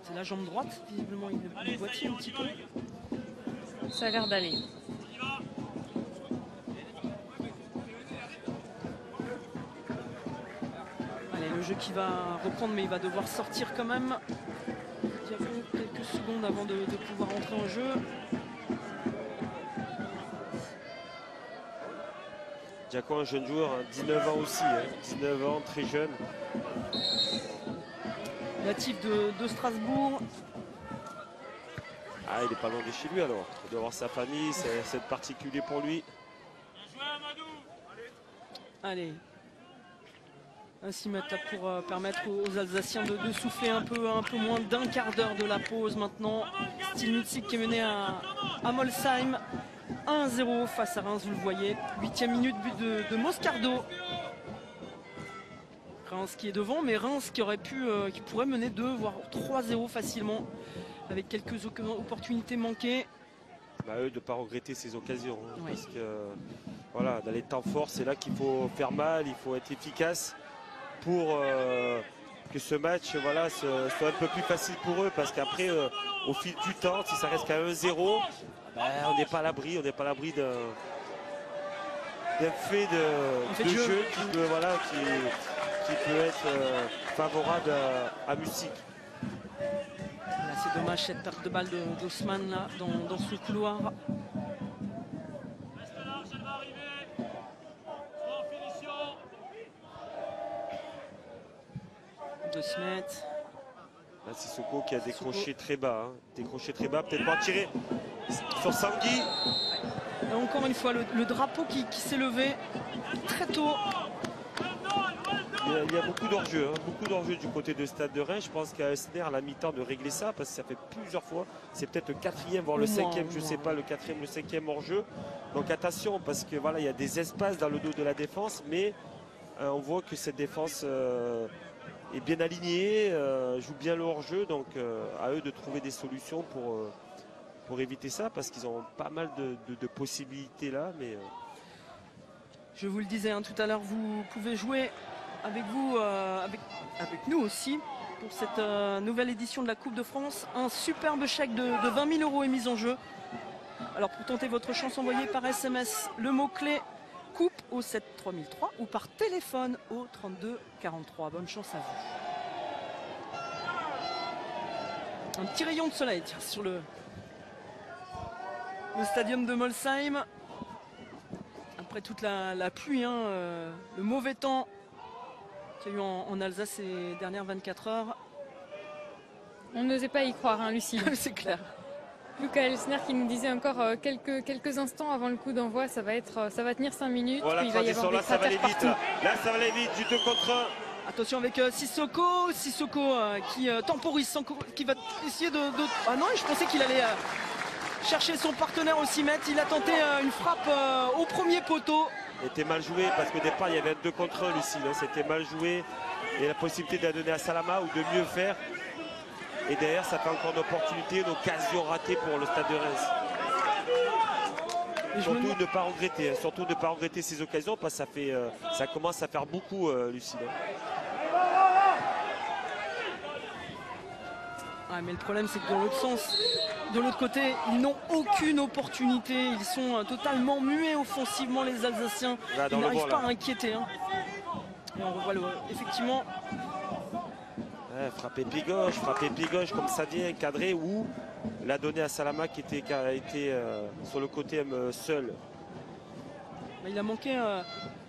C'est la jambe droite, visiblement il boitille un petit peu. Ça a l'air d'aller. Le jeu qui va reprendre, mais il va devoir sortir quand même. Diacon, quelques secondes avant de pouvoir entrer en jeu. Diacon, un jeune joueur, 19 ans aussi, 19 ans, très jeune. Natif de Strasbourg. Ah, il n'est pas loin de chez lui alors. Il doit avoir sa famille, c'est particulier pour lui. Allez. Un 6 mètres pour permettre aux Alsaciens de souffler un peu moins d'un quart d'heure de la pause maintenant. Steel Mutsik qui est mené à Molsheim. 1-0 face à Reims, vous le voyez. 8e minute, but de Moscardo. Reims qui est devant, mais Reims qui pourrait mener 2 voire 3-0 facilement avec quelques opportunités manquées. Bah, eux de ne pas regretter ces occasions. Oui. Parce que voilà, dans les temps forts, c'est là qu'il faut faire mal, il faut être efficace pour que ce match voilà, soit un peu plus facile pour eux. Parce qu'après, au fil du temps, si ça reste qu'à 1-0, on n'est pas à l'abri, d'un fait de jeu qui peut être favorable à Mutsik. C'est dommage cette perte de balle d'Haussmann là dans ce couloir. De Smet. Là, c'est Sissoko qui a décroché très bas. Peut-être pas tirer sur Sangui. Et encore une fois, le drapeau qui s'est levé très tôt. Il y a beaucoup d'enjeux, hein, beaucoup d'enjeux du côté de Stade de Reims. Je pense qu'à Esner, à la mi-temps, de régler ça, parce que ça fait plusieurs fois. C'est peut-être le 4e, voire le 5e, je ne sais pas, le 4e, le 5e hors-jeu. Donc attention, parce que voilà, il y a des espaces dans le dos de la défense, mais on voit que cette défense est bien alignée, joue bien le hors-jeu. Donc à eux de trouver des solutions pour éviter ça, parce qu'ils ont pas mal de possibilités là. Mais je vous le disais hein, tout à l'heure, vous pouvez jouer avec vous, avec nous aussi, pour cette nouvelle édition de la Coupe de France. Un superbe chèque de 20 000 € est mis en jeu. Alors pour tenter votre chance, envoyez par SMS le mot-clé coupe au 7 3003 ou par téléphone au 32 43. Bonne chance à vous. Un petit rayon de soleil tiens, sur le stadium de Molsheim. Après toute la pluie, hein, le mauvais temps qu'il y a eu en Alsace ces dernières 24 heures. On n'osait pas y croire, hein, Lucie. C'est clair. Luca Elsner qui nous disait encore quelques instants avant le coup d'envoi, ça va tenir 5 minutes. Voilà, puis il va y avoir là, des ça va aller cratères vite. partout. Là, ça va aller vite, du 2 contre 1. Attention avec Sissoko qui temporise, qui va essayer de... Ah non, je pensais qu'il allait chercher son partenaire au 6 mètres. Il a tenté une frappe au premier poteau. C'était mal joué parce qu'au départ, il y avait un 2 contre 1, Lucille. C'était mal joué. Et la possibilité de la donner à Salama ou de mieux faire. Et derrière, ça fait encore une opportunité, une occasion ratée pour le Stade de Reims. Surtout ne pas regretter, hein, surtout ne pas regretter ces occasions parce que ça commence à faire beaucoup, Lucille. Ah, mais le problème, c'est que dans l'autre sens, de l'autre côté, ils n'ont aucune opportunité. Ils sont totalement muets offensivement, les Alsaciens. Là, ils n'arrivent pas à inquiéter. Hein. Et on revoit effectivement. Ouais, frapper pied gauche, comme ça vient, cadré ou l'a donné à Salama qui a été sur le côté seul. Il a manqué un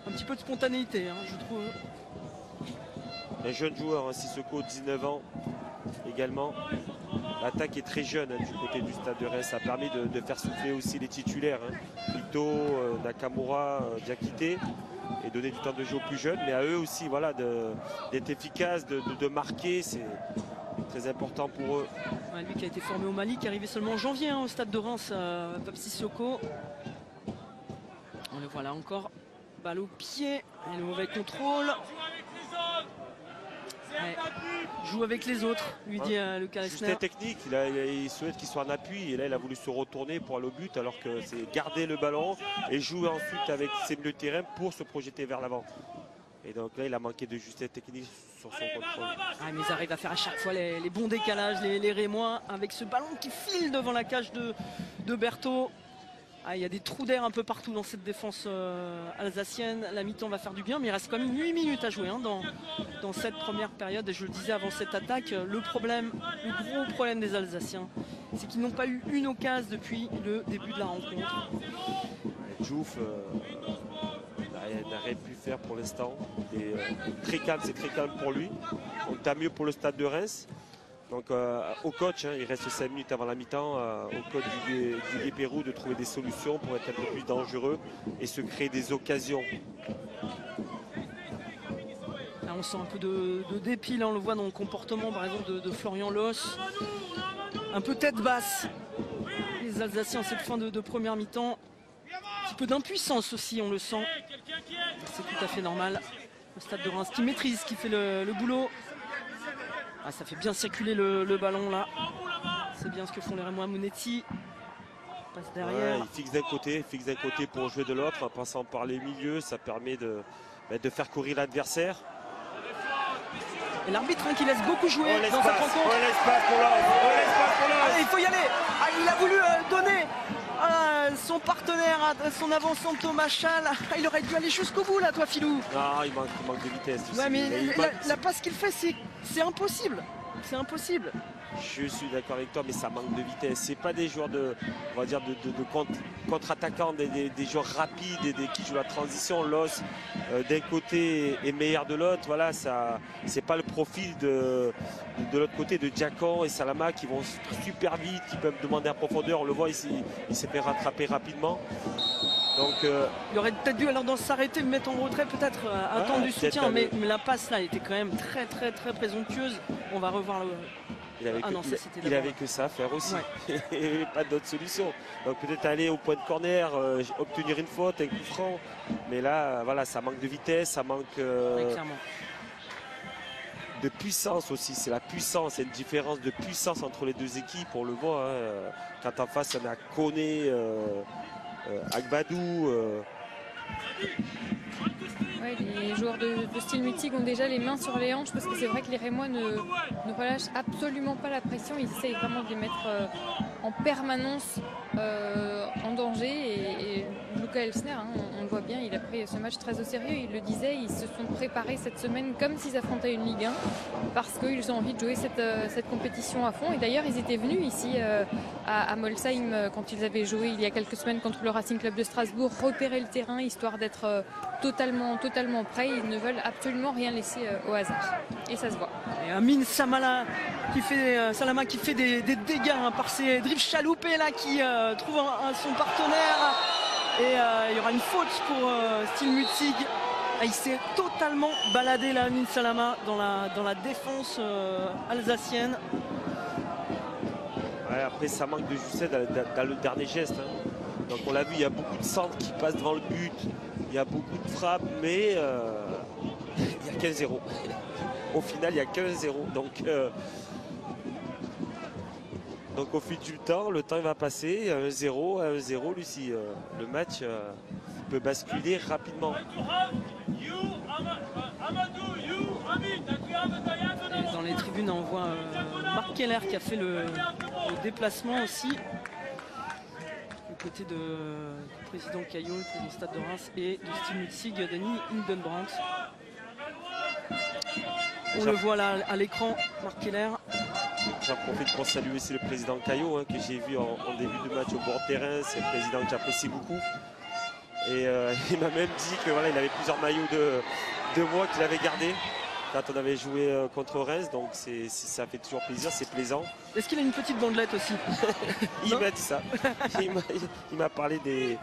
petit peu de spontanéité, hein, je trouve. Un jeune joueur, hein, Sissoko, 19 ans également. L'attaque est très jeune hein, du côté du Stade de Reims. Ça a permis de faire souffler aussi les titulaires. Hein. Ito, Nakamura, Diakité. Et donner du temps de jeu aux plus jeunes. Mais à eux aussi, voilà, d'être efficaces, de marquer. C'est très important pour eux. Ouais, lui qui a été formé au Mali, qui est arrivé seulement en janvier hein, au Stade de Reims, Pape Sissoko. On le voit là encore. Balle au pied. Et le mauvais contrôle. Ouais. Joue avec les autres, lui dit Luca Elsner. Juste technique, il souhaite qu'il soit en appui et là il a voulu se retourner pour aller au but alors que c'est garder le ballon et jouer ensuite avec ses milieux de terrain pour se projeter vers l'avant. Et donc là il a manqué de justesse technique sur son contrôle. Ah, mais ils arrivent à faire à chaque fois les bons décalages, les Rémois, avec ce ballon qui file devant la cage de Berthaud. Ah, il y a des trous d'air un peu partout dans cette défense alsacienne. La mi-temps va faire du bien, mais il reste quand même 8 minutes à jouer hein, dans cette première période. Et je le disais avant cette attaque, le gros problème des Alsaciens, c'est qu'ils n'ont pas eu une occasion depuis le début de la rencontre. Djouf n'a rien pu faire pour l'instant. Très calme, c'est très calme pour lui. Donc tant mieux pour le Stade de Reims. Donc au coach, hein, il reste 5 minutes avant la mi-temps, au coach du Pérou de trouver des solutions pour être un peu plus dangereux et se créer des occasions. Là, on sent un peu de dépit, là, on le voit dans le comportement par exemple de Florian Loos. Un peu tête basse. Les Alsaciens en cette fin de première mi-temps. Un petit peu d'impuissance aussi, on le sent. C'est tout à fait normal. Le Stade de Reims qui maîtrise, qui fait le boulot. Ah, ça fait bien circuler le ballon là. C'est bien ce que font les Rémois. Monetti passe derrière. Ouais, il fixe d'un côté pour jouer de l'autre en passant par les milieux. Ça permet de faire courir l'adversaire. Et l'arbitre hein, qui laisse beaucoup jouer dans cette rencontre. L'espace pour l'homme. Allez, il faut y aller. Ah, il a voulu donner son partenaire, son avançant Thomas Chal. Ah, il aurait dû aller jusqu'au bout là, toi Philou. Non, il manque de vitesse. Ouais, mais la passe qu'il fait, c'est impossible. C'est impossible. Je suis d'accord avec toi, mais ça manque de vitesse. C'est pas des joueurs on va dire de contre-attaquants, des joueurs rapides, qui jouent la transition. Loos d'un côté est meilleur de l'autre. Voilà, ça, c'est pas le profil de l'autre côté de Diacon et Salama qui vont super vite, qui peuvent demander à profondeur. On le voit ici, il s'est fait rattraper rapidement. Donc, il aurait peut-être dû alors s'arrêter, mettre en retrait, peut-être attendre du soutien, mais la passe là était quand même très présomptueuse. On va revoir le. Il avait que ça à faire aussi. Ouais. Et pas d'autre solution. Donc peut-être aller au point de corner, obtenir une faute, un coup franc. Mais là, voilà, ça manque de vitesse, ça manque de puissance aussi. C'est la puissance, c'est une différence de puissance entre les deux équipes. On le voit, hein. Quand en face on a Koné, Agbadou. Ouais, les joueurs de style Mutzig ont déjà les mains sur les hanches parce que c'est vrai que les Rémois ne relâchent absolument pas la pression. Ils essayent vraiment de les mettre en permanence en danger. Et Luca Elsner, hein, on le voit bien, il a pris ce match très au sérieux. Il le disait, ils se sont préparés cette semaine comme s'ils affrontaient une Ligue 1 parce qu'ils ont envie de jouer cette compétition à fond. Et d'ailleurs, ils étaient venus ici à Molsheim quand ils avaient joué il y a quelques semaines contre le Racing Club de Strasbourg, repérer le terrain histoire d'être totalement prêts. Ils ne veulent absolument rien laisser au hasard. Et ça se voit. Et Amin Salama qui fait des dégâts hein, par ses dribbles chaloupés là, qui trouve son partenaire. Et il y aura une faute pour Steel Mutzig. Il s'est totalement baladé là, Amin Salama, dans la défense alsacienne. Ouais, après ça manque de justesse dans le dernier geste. Hein. Donc on l'a vu, il y a beaucoup de centres qui passent devant le but. Il y a beaucoup de frappes, mais il y a 15-0. Au final, il y a 15-0. Donc au fil du temps, le temps il va passer. 1-0, Lucie. Le match peut basculer rapidement. Et dans les tribunes, on voit Marc Keller qui a fait le déplacement aussi. Côté du président Caillot, le président Stade de Reims et de Steel Mutzig, Denis Hildenbrandt. On le voit là à l'écran, Marc Keller. J'en profite pour saluer aussi le président Caillot hein, que j'ai vu en début de match au bord de terrain. C'est un président que j'apprécie beaucoup. Et il m'a même dit que voilà, il avait plusieurs maillots de moi qu'il avait gardés quand on avait joué contre Reims, donc ça fait toujours plaisir, c'est plaisant. Est-ce qu'il a une petite bandelette aussi? Il m'a dit ça. Il m'a parlé des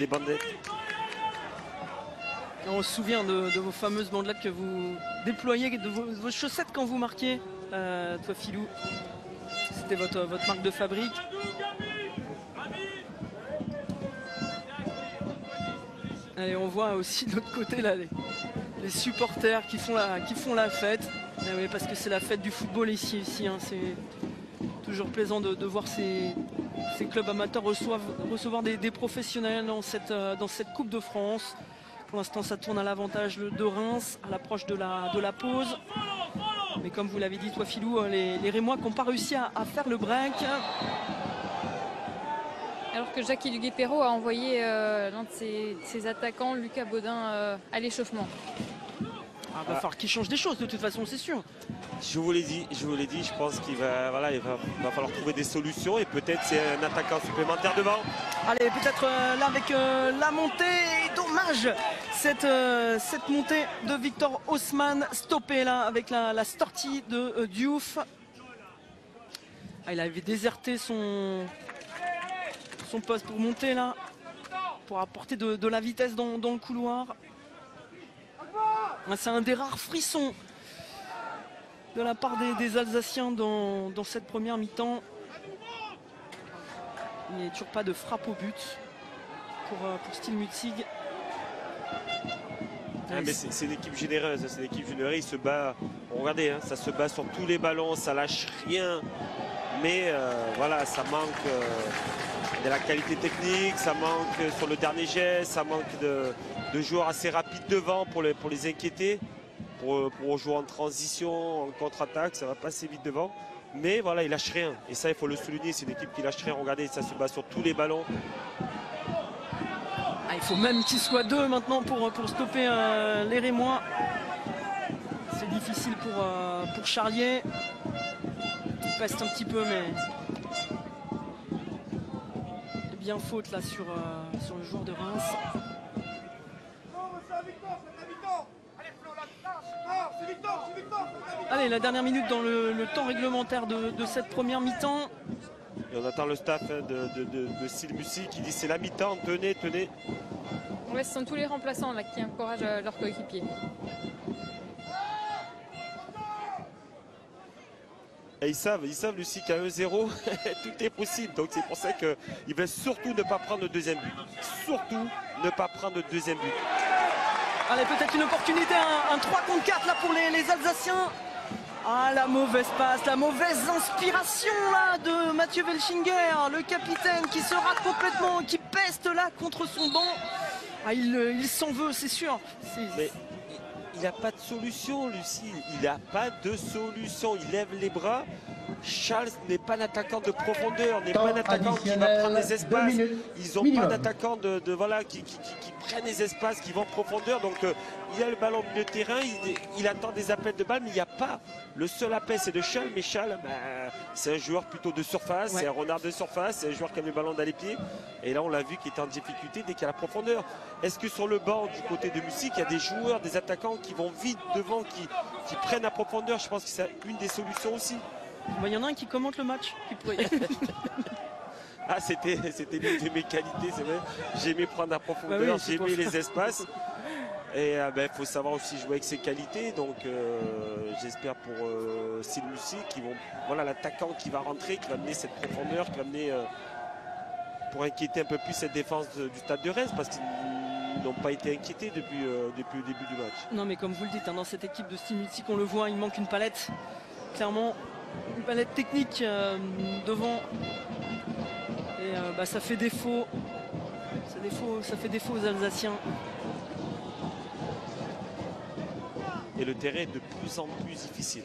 bandelettes. On se souvient de vos fameuses bandelettes que vous déployez, de vos chaussettes quand vous marquiez, toi Philou. C'était votre marque de fabrique. Et on voit aussi de l'autre côté là les supporters qui font la fête. Oui, parce que c'est la fête du football ici. Hein. C'est toujours plaisant de voir ces clubs amateurs recevoir des professionnels dans cette Coupe de France. Pour l'instant, ça tourne à l'avantage de Reims à l'approche de la pause. Mais comme vous l'avez dit, toi Philou, les Rémois qui n'ont pas réussi à faire le break. Alors que Jackie Duguay-Perrault a envoyé l'un de ses attaquants, Lucas Baudin, à l'échauffement. Il va falloir qu'il change des choses de toute façon, c'est sûr. Je vous l'ai dit, je pense qu'il va falloir trouver des solutions et peut-être c'est un attaquant supplémentaire devant. Allez, peut-être là avec la montée. Dommage cette montée de Victor Haussmann stoppée là avec la sortie de Diouf. Il avait déserté son poste pour monter là, pour apporter de la vitesse dans le couloir. C'est un des rares frissons de la part des Alsaciens dans cette première mi-temps. Il n'y a toujours pas de frappe au but pour Steel Mutzig. Mais c'est une équipe généreuse, il se bat, regardez, hein, ça se bat sur tous les ballons, ça lâche rien. Mais voilà, ça manque de la qualité technique, ça manque sur le dernier geste, ça manque de joueurs assez rapides devant pour les inquiéter, pour jouer en transition, en contre-attaque, ça va passer vite devant. Mais voilà, il lâche rien. Et ça, il faut le souligner, c'est une équipe qui lâche rien. Regardez, ça se bat sur tous les ballons. Il faut même qu'il soit deux maintenant pour stopper les Rémois. C'est difficile pour Charlier. Il peste un petit peu, mais bien faute là sur le joueur de Reims. Allez, la dernière minute dans le temps réglementaire de cette première mi-temps. Et on attend le staff de Steel Mutzig qui dit c'est la mi-temps, tenez. Ouais, ce sont tous les remplaçants là, qui encouragent leurs coéquipiers. Et ils savent Lucie qu'à 1-0, tout est possible. Donc c'est pour ça qu'ils veulent surtout ne pas prendre le deuxième but. Surtout ne pas prendre le deuxième but. Allez, peut-être une opportunité, un 3 contre 4 là pour les Alsaciens. Ah, la mauvaise passe, la mauvaise inspiration là de Mathieu Welchinger, le capitaine qui se rate complètement, qui peste là contre son banc. Ah, il s'en veut, c'est sûr. Mais il n'a pas de solution, Lucie. Il n'a pas de solution. Il lève les bras. Charles n'est pas un attaquant de profondeur, n'est pas un attaquant qui va prendre les espaces. Ils n'ont pas d'attaquant voilà, qui prennent les espaces, qui vont en profondeur. Donc il a le ballon au milieu de terrain, il attend des appels de balle, mais il n'y a pas. Le seul appel, c'est de Charles, mais Charles, c'est un joueur plutôt de surface, c'est un renard de surface, c'est un joueur qui a le ballon dans les pieds. Et là, on l'a vu qu'il était en difficulté dès qu'il y a la profondeur. Est-ce que sur le banc du côté de Mussy, il y a des joueurs, des attaquants qui vont vite devant, qui prennent la profondeur? Je pense que c'est une des solutions aussi. Il y en a un qui commente le match. Ah, c'était l'une de mes qualités, c'est vrai. J'aimais prendre la profondeur, oui, j'aimais les espaces. Et faut savoir aussi jouer avec ses qualités. Donc j'espère pour Silmussi qui vont. Voilà, l'attaquant qui va rentrer, qui va amener cette profondeur, qui va amener pour inquiéter un peu plus cette défense du Stade de Reims, parce qu'ils n'ont pas été inquiétés depuis le début du match. Non, mais comme vous le dites, dans cette équipe de Silmussi qu'on le voit, il manque une palette. Clairement. Une palette technique devant et ça fait défaut. Ça fait défaut aux Alsaciens. Et le terrain est de plus en plus difficile.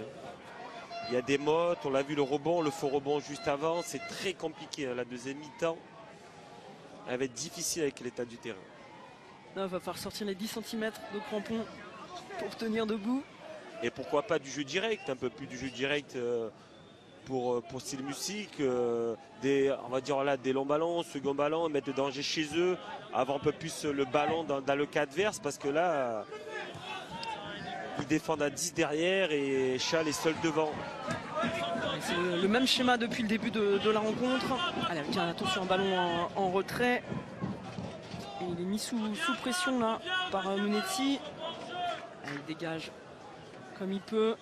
Il y a des mottes, on l'a vu, le faux rebond juste avant, c'est très compliqué. La deuxième mi-temps, elle va être difficile avec l'état du terrain. Il va falloir sortir les 10 cm de crampons pour tenir debout. Et pourquoi pas du jeu direct, un peu plus du jeu direct pour Silmussi, on va dire là, des longs ballons, second ballon, mettre de danger chez eux, avoir un peu plus le ballon dans le cas adverse, parce que là, ils défendent à 10 derrière et Chal est seul devant. C'est le même schéma depuis le début de la rencontre. Allez, tiens, attention, un ballon en retrait. Et il est mis sous pression là par Munetti. Il dégage comme il peut.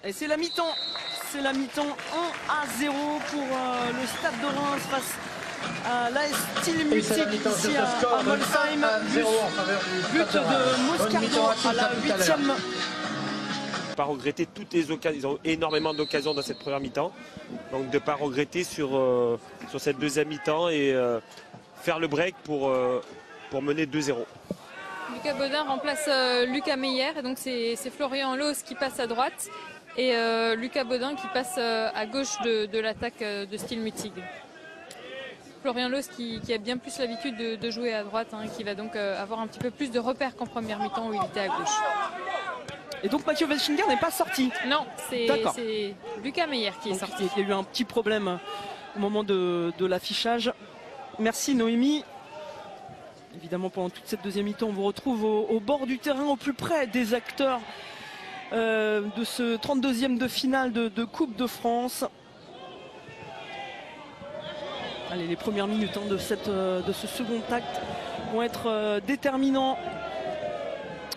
Et c'est la mi-temps. C'est la mi-temps 1-0 pour le Stade de Reims face à l'AS Silmussi ici à Molsheim. But de Moscardo à la 8e. Pas regretter toutes les occasions. Ils ont énormément d'occasions dans cette première mi-temps. Donc de ne pas regretter sur cette deuxième mi-temps et faire le break pour mener 2-0. Lucas Baudin remplace Lucas Meyer, et donc c'est Florian Loos qui passe à droite et Lucas Baudin qui passe à gauche de l'attaque de Silmussi. Florian Loos qui a bien plus l'habitude de jouer à droite, qui va donc avoir un petit peu plus de repères qu'en première mi-temps où il était à gauche. Et donc Mathieu Welchinger n'est pas sorti? Non, c'est Lucas Meyer qui est sorti. Il y a eu un petit problème au moment de l'affichage. Merci Noémie. Évidemment, pendant toute cette deuxième mi-temps, on vous retrouve au bord du terrain, au plus près des acteurs de ce 32e de finale de Coupe de France. Allez, les premières minutes de ce second acte vont être déterminants.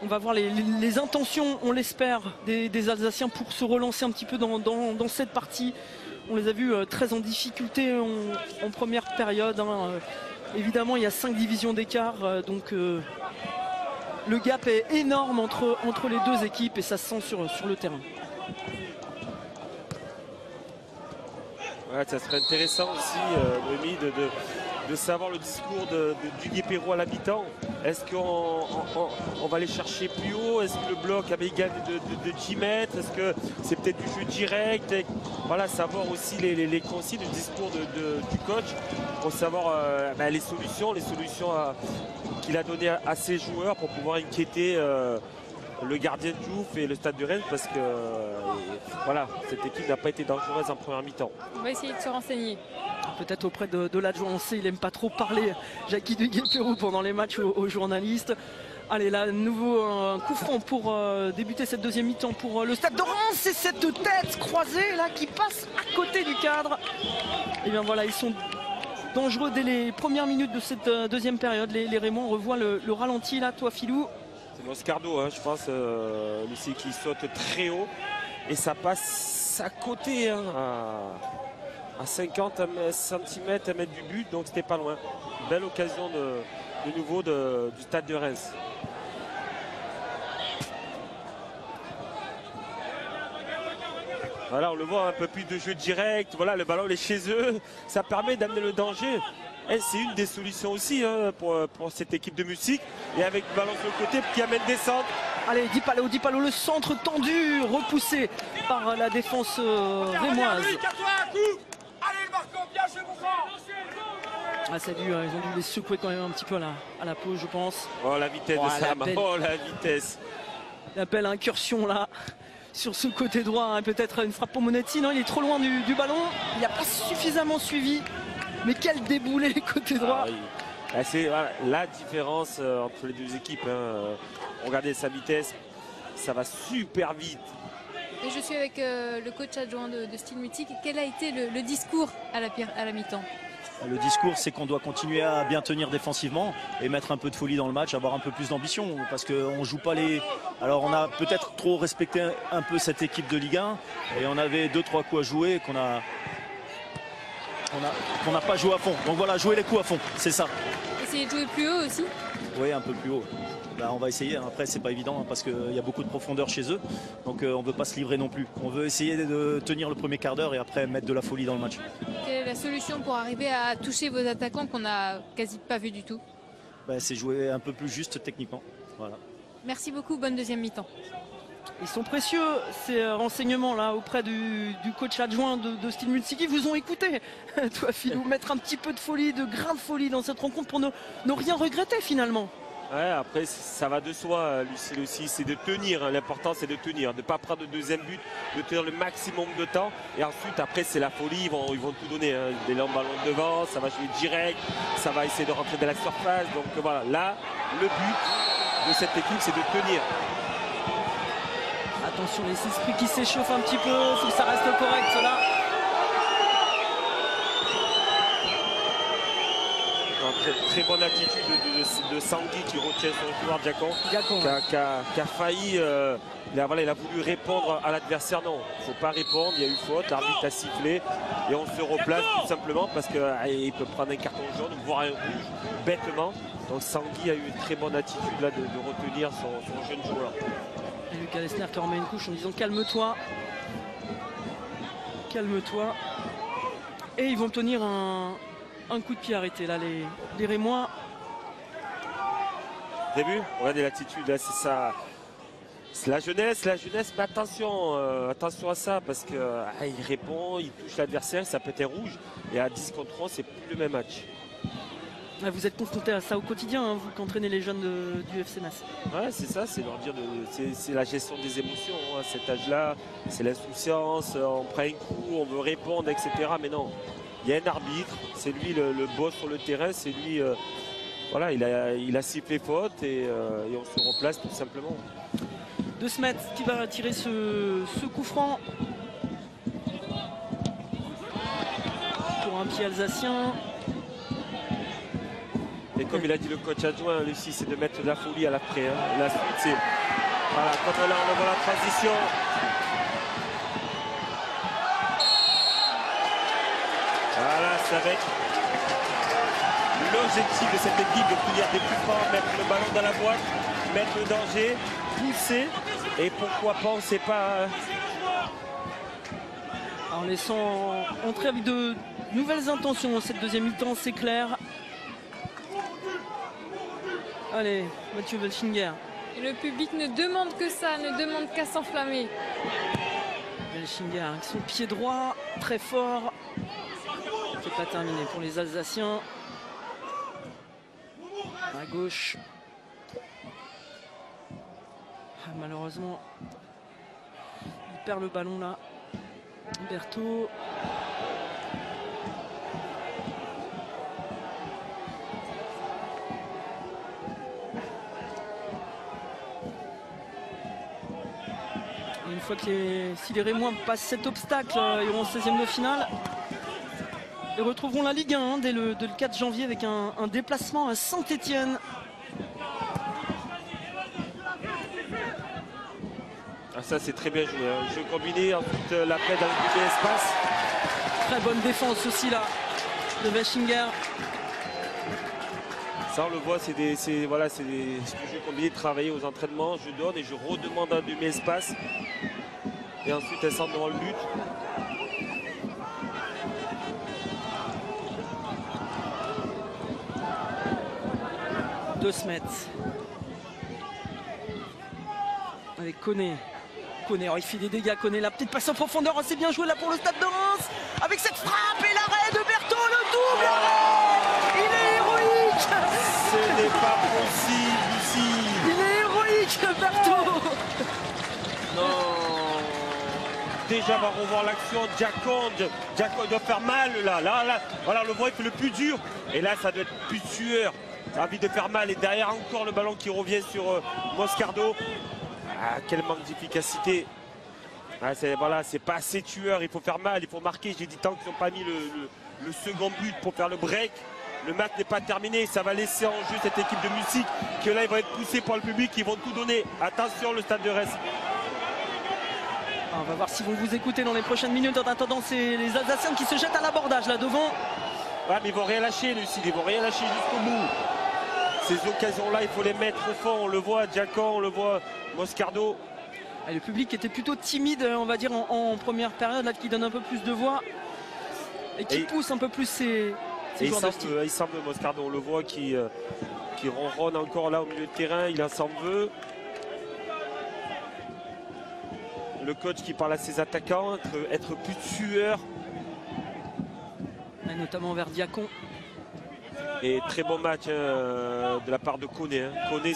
On va voir les intentions, on l'espère, des Alsaciens pour se relancer un petit peu dans cette partie. On les a vus très en difficulté en première période. Évidemment, il y a 5 divisions d'écart, donc le gap est énorme entre les deux équipes et ça se sent sur le terrain. Ouais, ça serait intéressant aussi, Noémie, de savoir le discours du Guépéro à la mi-temps. Est-ce qu'on va aller chercher plus haut? Est-ce que le bloc avait égal de 10 mètres? Est-ce que c'est peut-être du jeu direct? Voilà, savoir aussi les consignes, le discours du coach pour savoir les solutions qu'il a données à ses joueurs pour pouvoir inquiéter le gardien de Diouf et le Stade de Reims, parce que voilà, cette équipe n'a pas été dangereuse en première mi-temps. On va essayer de se renseigner. Peut-être auprès de l'adjoint, on sait, il n'aime pas trop parler, Jackie de Guépéro, pendant les matchs aux journalistes. Allez, là, nouveau coup franc pour débuter cette deuxième mi-temps pour le Stade de Reims. C'est cette tête croisée là qui passe à côté du cadre. Et bien voilà, ils sont dangereux dès les premières minutes de cette deuxième période. Les Rémois, on revoit le ralenti là, toi Philou. C'est Moscardo, hein, je pense, Lucie qui saute très haut. Et ça passe à côté, hein, à 50 cm, à mètre du but, donc c'était pas loin. Belle occasion de nouveau du Stade de Reims. Voilà, on le voit, un peu plus de jeu direct. Voilà, le ballon il est chez eux. Ça permet d'amener le danger. Et c'est une des solutions aussi, hein, pour cette équipe de musique. Et avec le ballon sur le côté qui amène des centres. Allez, Di Pallo, le centre tendu, repoussé par la défense rémoise. Ah, ça a dû, ils ont dû les secouer quand même un petit peu à la peau, je pense. Oh, la vitesse de Sam. Oh, la vitesse. L'appel à incursion là. Sur ce côté droit, hein, peut-être une frappe pour Monetti. Non, il est trop loin du ballon. Il n'a pas suffisamment suivi. Mais quel déboulé côté droit. Ah, oui. C'est voilà, la différence entre les deux équipes. Hein. Regardez sa vitesse. Ça va super vite. Et je suis avec le coach adjoint de Steel Mutique. Quel a été le discours à la mi-temps? Le discours, c'est qu'on doit continuer à bien tenir défensivement et mettre un peu de folie dans le match, avoir un peu plus d'ambition, parce qu'on joue pas les... Alors on a peut-être trop respecté un peu cette équipe de Ligue 1 et on avait 2-3 coups à jouer qu'on n'a pas joué à fond. Donc voilà, jouer les coups à fond, c'est ça. Essayer de jouer plus haut aussi? Oui, un peu plus haut. On va essayer, après c'est pas évident parce qu'il y a beaucoup de profondeur chez eux, donc on ne veut pas se livrer non plus. On veut essayer de tenir le premier quart d'heure et après mettre de la folie dans le match. Quelle est la solution pour arriver à toucher vos attaquants qu'on n'a quasi pas vu du tout? C'est jouer un peu plus juste techniquement. Voilà. Merci beaucoup, bonne deuxième mi-temps. Ils sont précieux ces renseignements là auprès du coach adjoint de Steel Mutique. Ils vous ont écouté, toi Philou, mettre un petit peu de folie, de grain de folie dans cette rencontre pour ne rien regretter finalement. Ouais, après ça va de soi, Lucille aussi, c'est de tenir, hein. L'important c'est de tenir, de ne pas prendre de deuxième but, de tenir le maximum de temps et ensuite après c'est la folie, ils vont tout donner, hein. Des longs ballons devant, ça va jouer direct, ça va essayer de rentrer dans la surface, donc voilà, là le but de cette équipe c'est de tenir. Attention, les esprits qui s'échauffent un petit peu, il faut que ça reste correct là. Très bonne attitude de Sangui qui retient son joueur Diacon qui a failli, il a voulu répondre à l'adversaire. Non, il ne faut pas répondre, il y a eu faute, l'arbitre a sifflé et on se replace tout simplement parce qu'il peut prendre un carton jaune, voire un rouge bêtement. Donc Sangui a eu une très bonne attitude là de retenir son jeune joueur. Et Lucas Lesner qui remet une couche en disant calme-toi. Calme-toi. Et ils vont tenir un coup de pied arrêté là, les Rémois. Vous avez vu? Regardez l'attitude là, c'est ça. C'est la jeunesse, mais attention à ça parce que il répond, il touche l'adversaire, ça peut être rouge. Et à 10 contre 11, c'est plus le même match. Vous êtes confronté à ça au quotidien, hein, vous qui entraînez les jeunes du FC Metz. Ouais, c'est ça, c'est leur dire, c'est la gestion des émotions. Hein, à cet âge-là, c'est l'insouciance, on prend un coup, on veut répondre, etc. Mais non. Il y a un arbitre, c'est lui le boss sur le terrain, c'est lui, voilà, il a sifflé faute et on se replace tout simplement. De Smet qui va tirer ce coup franc pour un pied alsacien. Et comme il a dit le coach adjoint, Lucie, c'est de mettre de la folie à l'après. Hein. La suite, c'est voilà, quand on voit la transition. Voilà, ça va être l'objectif de cette équipe de finir des plus forts, mettre le ballon dans la boîte, mettre le danger, pousser et pourquoi pas, on ne sait pas. En laissant entrer avec de nouvelles intentions dans cette deuxième mi-temps, c'est clair. Allez, Mathieu Welchinger. Et le public ne demande que ça, ne demande qu'à s'enflammer. Welchinger avec son pied droit, très fort. C'est pas terminé pour les Alsaciens. À gauche. Malheureusement, il perd le ballon là. Berthaud. Et une fois que si les Rémois passent cet obstacle, ils auront 16e de finale. Ils retrouveront la Ligue 1 dès le 4 janvier avec un déplacement à Saint-Étienne. Ah, ça c'est très bien joué. Jeu combiné, ensuite la paix dans le espace. Très bonne défense aussi là de Wechinger. Ça on le voit, c'est des jeux combinés, travailler aux entraînements. Je donne et je redemande un demi-espace. Et ensuite elle centre devant le but. De Smet. Avec Koné. Koné, il fait des dégâts. Koné, la petite passe en profondeur. C'est bien joué là pour le Stade de Reims. Avec cette frappe et l'arrêt de Berthaud, le double arrêt. Il est héroïque. Ce n'est pas possible ici. Il est héroïque, Berthaud. Non. Déjà, on va revoir l'action. Diacon doit faire mal là. Voilà, le voit, il fait le plus dur. Et là, ça doit être plus tueur. Ça a envie de faire mal. Et derrière, encore le ballon qui revient sur Moscardo. Ah, quel manque d'efficacité. Ah, c'est pas assez tueur. Il faut faire mal, il faut marquer. J'ai dit tant qu'ils n'ont pas mis le second but pour faire le break. Le match n'est pas terminé. Ça va laisser en jeu cette équipe de musique. Que là, ils vont être poussés par le public. Ils vont tout donner. Attention, le Stade de Reims. On va voir s'ils vont vous écouter dans les prochaines minutes. En attendant, c'est les Alsaciens qui se jettent à l'abordage là devant. Ouais, mais ils vont rien lâcher, Lucide. Ils vont rien lâcher jusqu'au bout. Ces occasions-là, il faut les mettre au fond. On le voit, Diacon, on le voit, Moscardo. Et le public était plutôt timide, on va dire, en première période, là, qui donne un peu plus de voix et qui pousse un peu plus ses joueurs de style. Il s'en veut, Moscardo. On le voit qui ronronne encore là au milieu de terrain. Il en s'en veut. Le coach qui parle à ses attaquants, être plus tueur. Et notamment vers Diacon. Et très bon match de la part de Koné. Koné,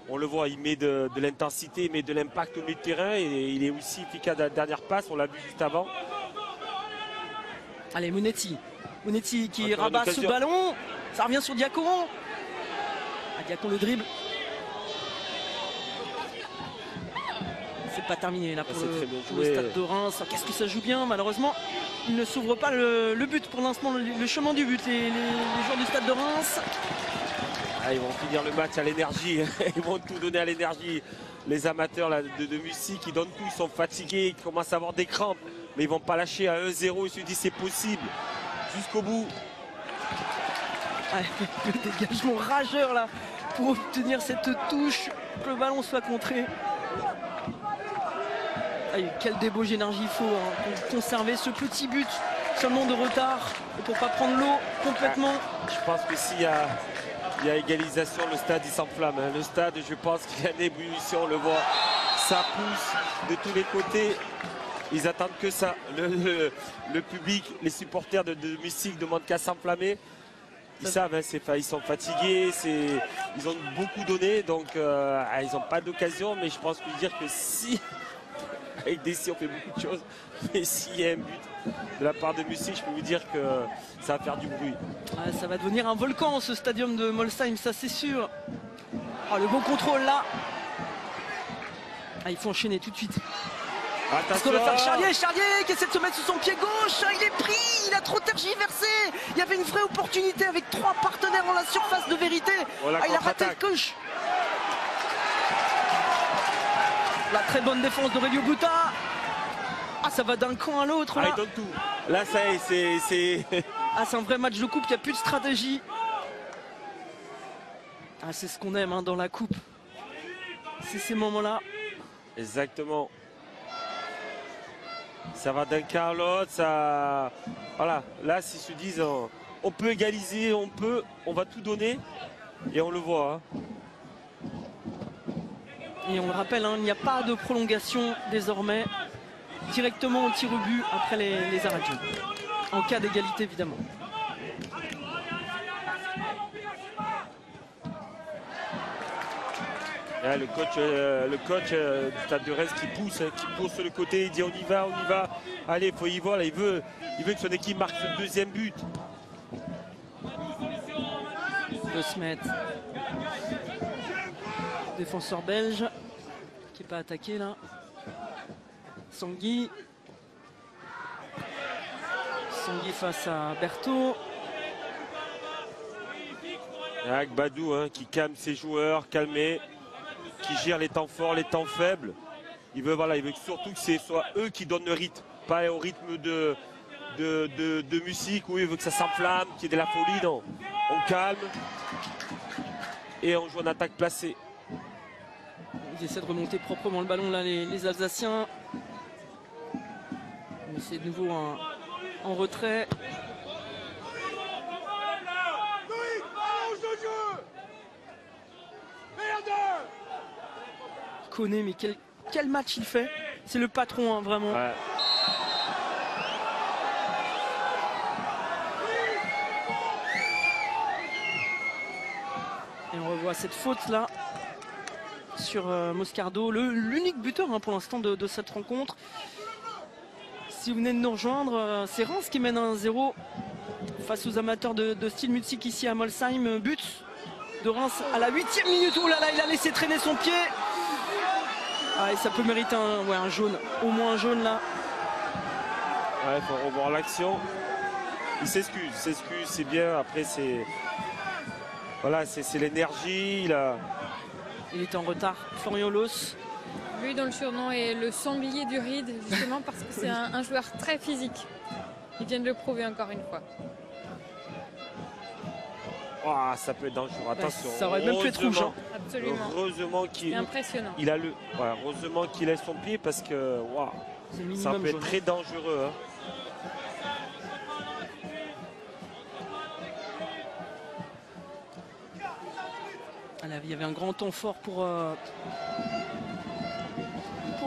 on le voit, il met de l'intensité, il met de l'impact au milieu de terrain et il est aussi efficace à la dernière passe, on l'a vu juste avant. Allez, Monetti qui rabat ce ballon, ça revient sur Diacon. Diacon le dribble. C'est pas terminé là pour le Stade de Reims. Qu'est-ce que ça joue bien, malheureusement. Il ne s'ouvre pas le but pour l'instant, le chemin du but, les joueurs du Stade de Reims. Ah, ils vont finir le match à l'énergie, ils vont tout donner à l'énergie. Les amateurs là, de musique, ils donnent tout, ils sont fatigués, ils commencent à avoir des crampes. Mais ils vont pas lâcher à 1-0, ils se disent c'est possible. Jusqu'au bout. Le dégagement rageur là pour obtenir cette touche, que le ballon soit contré. Quelle débauche d'énergie il faut pour conserver ce petit but seulement de retard et pour pas prendre l'eau complètement. Je pense que s'il y a égalisation, le stade il s'enflamme. Le stade, je pense qu'il y a une ébullition, on le voit. Ça pousse de tous les côtés. Ils attendent que ça. Le public, les supporters de Musique demandent qu'à s'enflammer. Ils savent, ils sont fatigués, ils ont beaucoup donné, donc ils n'ont pas d'occasion. Mais je pense que dire que si, avec Dessy on fait beaucoup de choses, mais s'il y a un but de la part de Musique, je peux vous dire que ça va faire du bruit. Ça va devenir un volcan ce stadium de Molsheim, ça c'est sûr. Le bon contrôle là. Il faut enchaîner tout de suite. Parce qu'on va faire Charlier qui essaie de se mettre sur son pied gauche. Il est pris, il a trop tergiversé. Il y avait une vraie opportunité avec 3 partenaires dans la surface de vérité. Il a raté le coche. La très bonne défense d'Aurelio Buta. Ça va d'un camp à l'autre là. Il donne tout. Là ça y est, c'est... c'est un vrai match de coupe, il n'y a plus de stratégie. C'est ce qu'on aime dans la coupe. C'est ces moments-là. Exactement. Ça va d'un cas à l'autre, ça... Voilà, là s'ils se disent on peut égaliser, on va tout donner et on le voit. Et on le rappelle, il n'y a pas de prolongation désormais. Directement au tir au but après les arrêts de jeu. En cas d'égalité évidemment. Le coach du Stade de Reims qui pousse le côté, il dit on y va. Allez, il faut y voir, là, il veut que son équipe marque ce deuxième but. De Smet. Défenseur belge qui n'est pas attaqué là. Sangui. Sangui face à Berthaud. Avec Badou qui calme ses joueurs, calmé, qui gère les temps forts, les temps faibles. Il veut surtout que ce soit eux qui donnent le rythme, pas au rythme de musique où il veut que ça s'enflamme, qu'il y ait de la folie. Non, on calme et on joue en attaque placée. Ils essaient de remonter proprement le ballon là, les Alsaciens. Mais c'est de nouveau en retrait. Koné, mais quel match il fait. C'est le patron, vraiment. Ouais. Et on revoit cette faute là sur Moscardo, l'unique buteur pour l'instant de cette rencontre. Si vous venez de nous rejoindre, c'est Reims qui mène 1-0 face aux amateurs de style musique ici à Molsheim. But de Reims à la 8e minute. Oh là là, il a laissé traîner son pied. Ah, et ça peut mériter un jaune, au moins un jaune là. Ouais, il faut revoir l'action. Il s'excuse, c'est bien. Après, c'est voilà, c'est l'énergie. Il est en retard, Florian Loos. Lui dont le surnom est le sanglier du ride, justement parce que c'est un joueur très physique. Il vient de le prouver encore une fois. Oh, ça peut être dangereux, attention. Ça aurait même pu être rouge. Absolument. Heureusement qu'il impressionnant. Heureusement qu'il laisse son pied parce que wow, ça peut être très dangereux. Il y avait un grand temps fort pour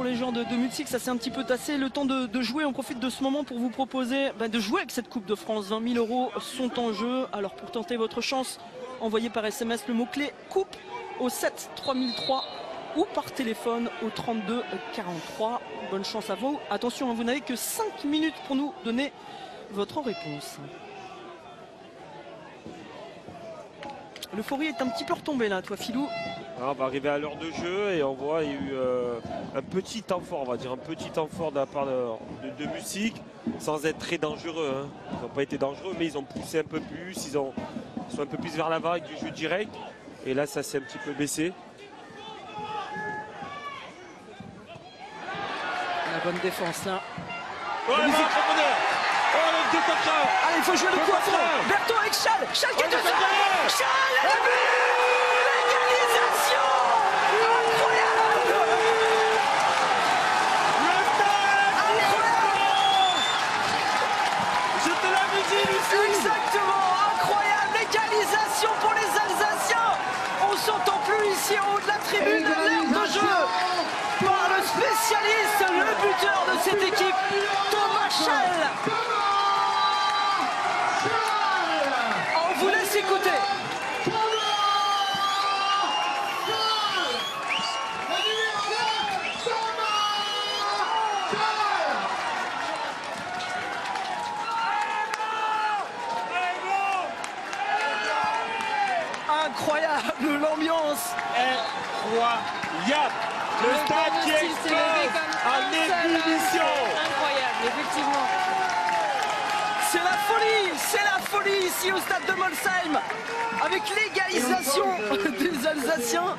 les gens de Mulsic. Ça s'est un petit peu tassé. Le temps de jouer, on profite de ce moment pour vous proposer de jouer avec cette Coupe de France. 20 000 € sont en jeu. Alors pour tenter votre chance, envoyez par SMS le mot-clé coupe au 7 3003 ou par téléphone au 32 43. Bonne chance à vous. Attention, vous n'avez que 5 minutes pour nous donner votre réponse. L'euphorie est un petit peu retombée là, toi Philou. On va arriver à l'heure de jeu et on voit il y a eu un petit temps fort, on va dire un petit temps fort de la part de Music, sans être très dangereux. Ils n'ont pas été dangereux, mais ils ont poussé un peu plus, ils sont un peu plus vers l'avant avec du jeu direct. Et là, ça s'est un petit peu baissé. La bonne défense là. Allez, il faut jouer le coup à fond. Berthaud avec Chal. Chal qui est dessus. Chal, et le but. L'égalisation. Incroyable. Je te l'avais dit, Lucie. Exactement. Incroyable égalisation pour les Alsaciens. On s'entend plus ici en haut de la tribune de l'aire de jeu. Par le spécialiste, le buteur de cette équipe, Thomas Chal. On vous laisse écouter. Incroyable l'ambiance. Incroyable. Le stade qui explose en ébullition. Incroyable, effectivement. C'est la folie ici au stade de Molsheim avec l'égalisation des Alsaciens.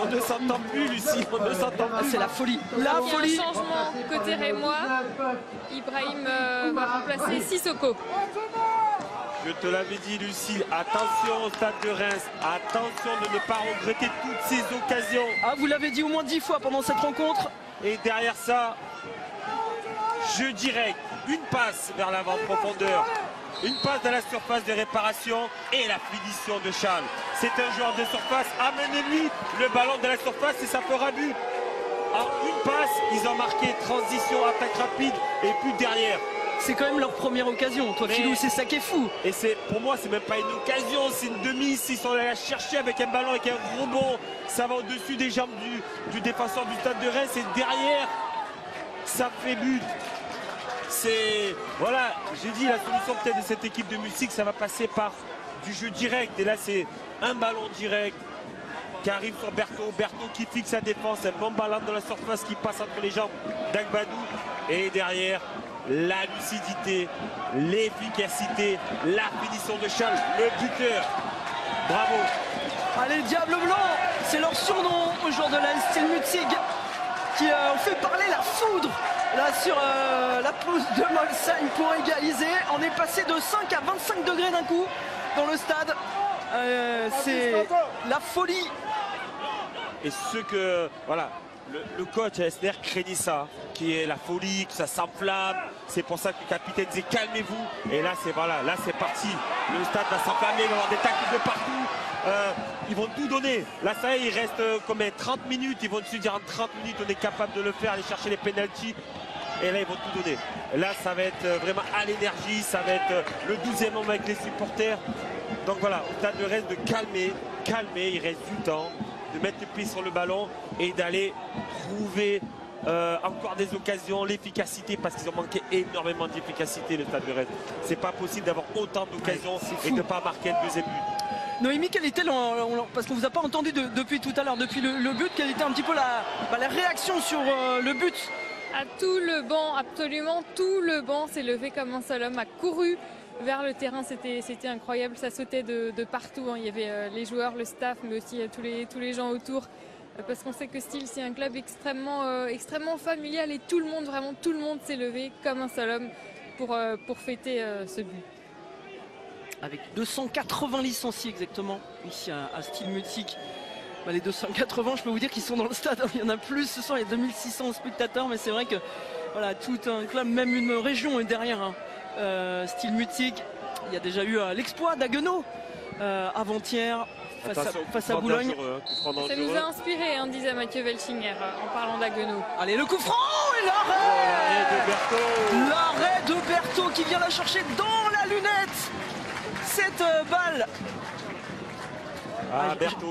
On ne s'entend plus, Lucie, on ne s'entend plus. C'est la folie, Il y a un changement côté rémois. Ibrahim va remplacer Sissoko. Je te l'avais dit, Lucie, attention au stade de Reims, attention de ne pas regretter toutes ces occasions. Ah, vous l'avez dit au moins 10 fois pendant cette rencontre. Et derrière ça, jeu direct, une passe vers l'avant de profondeur, une passe dans la surface de réparation et la finition de Chal. C'est un joueur de surface, amenez-lui le ballon dans la surface et ça fera but. En une passe, ils ont marqué transition, attaque rapide et puis derrière. C'est quand même leur première occasion, toi Philou, c'est ça qui est fou. Et pour moi, c'est même pas une occasion, c'est une demi. S'ils sont allés la chercher avec un ballon, avec un rebond, ça va au-dessus des jambes du défenseur du stade de Reims et derrière, ça fait but. Voilà, j'ai dit, la solution peut-être de cette équipe de Music, ça va passer par du jeu direct. Et là, c'est un ballon direct qui arrive sur Berthaud. Berthaud qui fixe sa défense. Un bon ballon dans la surface qui passe entre les jambes d'Agbadou. Et derrière, la lucidité, l'efficacité, la finition de Chal, le buteur. Bravo. Allez, Diable Blanc, c'est leur surnom au jour de la Steel Mutzig qui ont fait parler la foudre là sur la pelouse de Molsheim pour égaliser. On est passé de 5 à 25 degrés d'un coup dans le stade. C'est la folie. Et ce que, voilà, le coach Esner craignait ça, qui est la folie, que ça s'enflamme. C'est pour ça que le capitaine disait calmez-vous. Et là, c'est voilà, là c'est parti. Le stade va s'enflammer, il va y avoir des tacles de partout. Ils vont tout donner. Là, ça y est, il reste combien 30 minutes. Ils vont se dire en 30 minutes, on est capable de le faire, aller chercher les pénaltys. Et là, ils vont tout donner. Là, ça va être vraiment à l'énergie. Ça va être le 12e homme avec les supporters. Donc voilà, au stade de Reims de calmer. Il reste du temps, de mettre le pied sur le ballon et d'aller trouver encore des occasions, l'efficacité, parce qu'ils ont manqué énormément d'efficacité, le stade de Reims. C'est pas possible d'avoir autant d'occasions et de ne pas marquer le deuxième but. Noémie, quel était parce qu'on vous a pas entendu depuis tout à l'heure, depuis le but, quelle était un petit peu la réaction sur le but? À tout le banc, absolument tout le banc s'est levé comme un seul homme, a couru vers le terrain, c'était incroyable, ça sautait de partout, hein. Il y avait les joueurs, le staff, mais aussi tous les gens autour, parce qu'on sait que Steel c'est un club extrêmement familial et tout le monde, vraiment tout le monde s'est levé comme un seul homme pour fêter ce but. Avec 280 licenciés exactement ici à Steel Mutzig. Les 280, je peux vous dire qu'ils sont dans le stade, il y en a plus ce soir, il y a 2600 spectateurs, mais c'est vrai que voilà, tout un club, même une région est derrière Steel Mutzig. Il y a déjà eu l'exploit d'Haguenau avant-hier face à Boulogne. Ça nous a inspiré, hein, disait Mathieu Welchinger en parlant d'Haguenau. Allez, le coup franc et l'arrêt de Berthaud qui vient la chercher dans la lunette. Cette balle.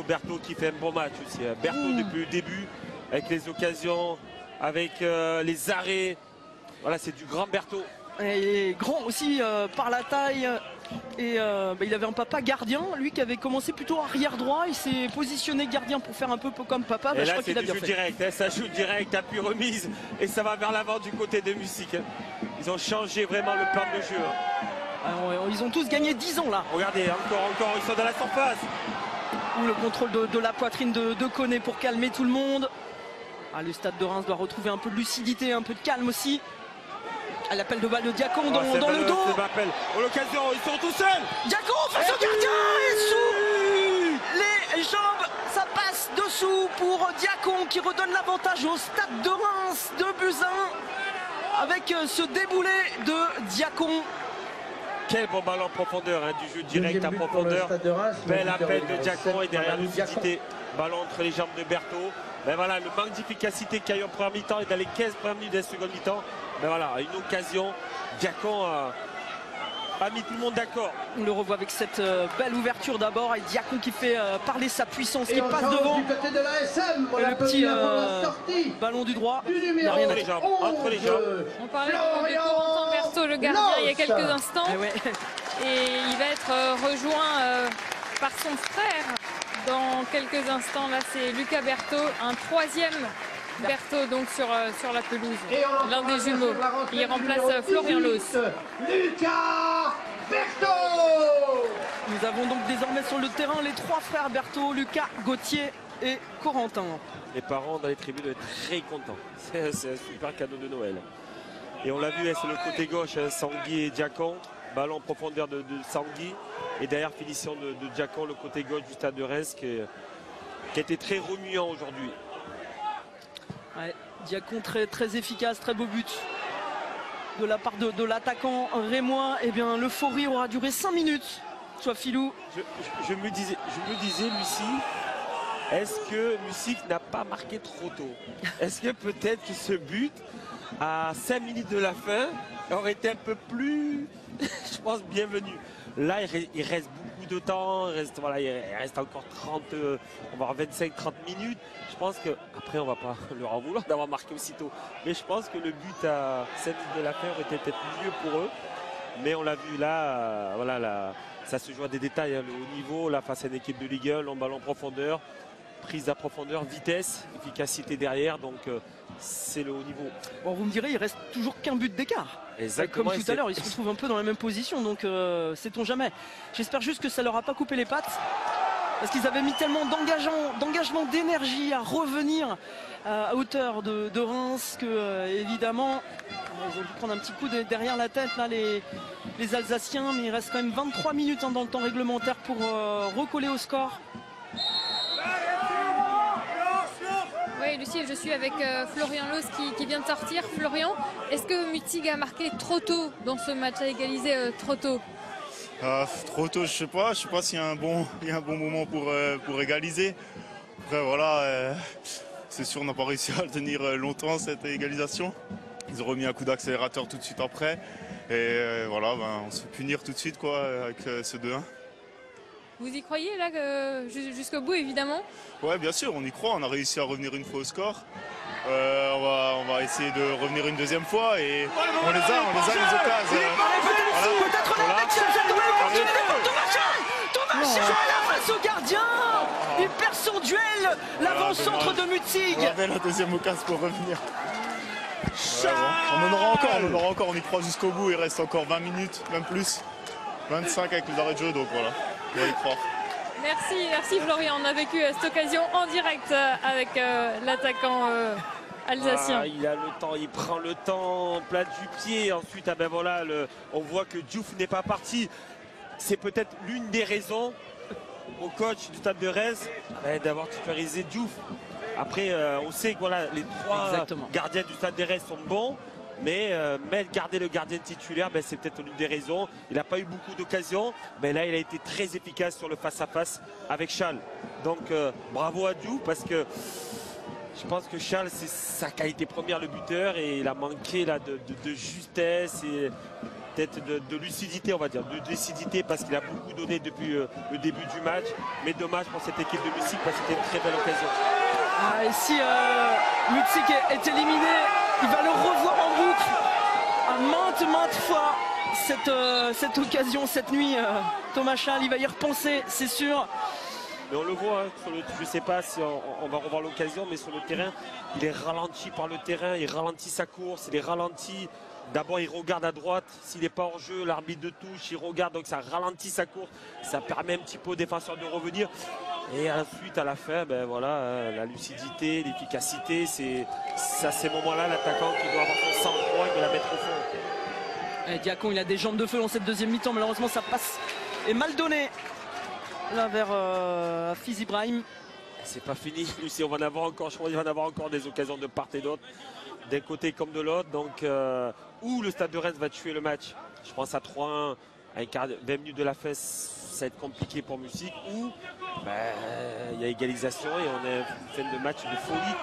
Berthaud qui fait un bon match aussi. Berthaud depuis le début, avec les occasions, avec les arrêts. Voilà, c'est du grand Berthaud. Et il est grand aussi par la taille. Et il avait un papa gardien, lui qui avait commencé plutôt arrière droit. Il s'est positionné gardien pour faire un peu comme papa. Et là, je crois qu'il a bien fait. Direct, hein, ça joue direct, appui remise. Et ça va vers l'avant du côté de Mutzig. Ils ont changé vraiment le plan de jeu. Alors, ils ont tous gagné 10 ans là. Regardez, encore, ils sont dans la surface. Le contrôle de la poitrine de Koné pour calmer tout le monde. Le stade de Reims doit retrouver un peu de lucidité, un peu de calme aussi. À l'appel de balle de Diacon dans le dos. L'occasion, ils sont tout seuls. Diacon face au gardien et sous les jambes. Ça passe dessous pour Diacon qui redonne l'avantage au stade de Reims de Buzyn. Avec ce déboulé de Diacon. Quel bon ballon en profondeur, hein, du jeu direct à profondeur. Bel appel de Diacon et derrière lucidité. Ballon entre les jambes de Berthaud. Ben voilà, le manque d'efficacité qu'il y a eu en première mi-temps et dans les 15 premières minutes de la seconde mi-temps. Ben voilà, une occasion. Diacon a mis tout le monde d'accord. On le revoit avec cette belle ouverture d'abord et Diacon qui fait parler sa puissance, qui passe devant. Du côté de la SM, et le petit ballon du droit. Il n'y a rien entre les jambes. On parlait de Corentin Berthaud, le gardien, il y a quelques instants. Et il va être rejoint par son frère dans quelques instants. Là, c'est Lucas Berthaud, un troisième Berthaud donc sur la pelouse, l'un des jumeaux. Il remplace Florian Loos. Lucas Berthaud. Nous avons donc désormais sur le terrain les trois frères Berthaud, Lucas, Gauthier et Corentin. Les parents dans les tribunes doivent être très contents. C'est un super cadeau de Noël. Et on l'a vu, c'est le côté gauche, hein, Sangui et Diacon. Ballon en profondeur de Sangui. Et derrière, finition de Diacon, le côté gauche du stade de Reims qui a été très remuant aujourd'hui. Diacon très efficace, très beau but de la part de l'attaquant rémois. Et bien l'euphorie aura duré 5 minutes. Soit Philou. Je me disais, Lucie, est-ce que Mutzig n'a pas marqué trop tôt? Est-ce que peut-être que ce but à 5 minutes de la fin aurait été un peu plus, je pense, bienvenu? Là, il reste beaucoup de temps, il reste encore 30, on va avoir 25-30 minutes. Je pense qu'après, on ne va pas leur en vouloir d'avoir marqué aussitôt. Mais je pense que le but à 7 minutes de la fin aurait été peut-être mieux pour eux. Mais on l'a vu là, voilà, ça se joue à des détails. Hein, le haut niveau, là, face à une équipe de Ligue 1, long ballon en profondeur. prise à profondeur, vitesse, efficacité derrière. Donc c'est le haut niveau. Bon, vous me direz, il reste toujours qu'un but d'écart. Exactement. Comme tout à l'heure, ils se retrouvent un peu dans la même position, donc sait-on jamais. J'espère juste que ça leur a pas coupé les pattes, parce qu'ils avaient mis tellement d'engagement, d'énergie à revenir à hauteur de Reims que évidemment ils ont dû prendre un petit coup derrière la tête là, les Alsaciens, mais il reste quand même 23 minutes dans le temps réglementaire pour recoller au score. Oui, Lucie, je suis avec Florian Loos qui vient de sortir. Florian, est-ce que Mutzig a marqué trop tôt dans ce match, a égalisé trop tôt? Trop tôt, je sais pas s'il y a un bon moment pour égaliser. Après voilà, c'est sûr on n'a pas réussi à le tenir longtemps cette égalisation. Ils ont remis un coup d'accélérateur tout de suite après. Et voilà, on se fait punir tout de suite quoi, avec ce 2-1. Vous y croyez là jusqu'au bout évidemment? Ouais, bien sûr, on y croit. On a réussi à revenir une fois au score. On va essayer de revenir une deuxième fois et on les a les occasions. Peut-être Thomas face au gardien. Il perd son duel. L'avant-centre de Mutzig. On avait la deuxième occasion pour revenir. On en aura encore, on y croit jusqu'au bout. Il reste encore 20 minutes, même plus. 25 avec les arrêts de jeu, donc voilà, on va y croire. Merci Florian, on a vécu cette occasion en direct avec l'attaquant alsacien. Il a le temps, il prend le temps, plat du pied. Ensuite, voilà, on voit que Diouf n'est pas parti. C'est peut-être l'une des raisons au coach du Stade de Reims d'avoir titularisé Diouf. Après, on sait que voilà, les trois gardiens du Stade de Reims sont bons. Mais garder le gardien titulaire, c'est peut-être l'une des raisons. Il n'a pas eu beaucoup d'occasions, mais là il a été très efficace sur le face-à-face avec Charles. Donc bravo à Diouf, parce que je pense que Charles, c'est sa qualité première, le buteur, et il a manqué là, de justesse et peut-être de lucidité, on va dire, de lucidité, parce qu'il a beaucoup donné depuis le début du match. Mais dommage pour cette équipe de Mutzig, parce que c'était une très belle occasion. Et si Mutzig est éliminé, il va le revoir en boucle à maintes fois cette occasion, cette nuit. Thomas Schall, il va y repenser, c'est sûr. Mais on le voit, je ne sais pas si on va revoir l'occasion, mais sur le terrain, il est ralenti par le terrain, il ralentit sa course, il est ralenti. D'abord, il regarde à droite, s'il n'est pas hors jeu, l'arbitre de touche, il regarde, donc ça ralentit sa course, ça permet un petit peu aux défenseurs de revenir. Et ensuite, à la fin, voilà, la lucidité, l'efficacité, c'est à ces moments-là l'attaquant qui doit avoir son sang-froid et de la mettre au fond. Et Diacon, il a des jambes de feu dans cette deuxième mi-temps, malheureusement ça passe et mal donné là vers Fiz Ibrahim. C'est pas fini, Lucie, on va en avoir encore, je crois qu'il va en avoir encore des occasions de part et d'autre, d'un côté comme de l'autre. Donc où le Stade de Reims va tuer le match, je pense à 3-1 avec 20 minutes de la fesse, ça va être compliqué pour Mutzig, où il y a égalisation et on est en fin de match de folie.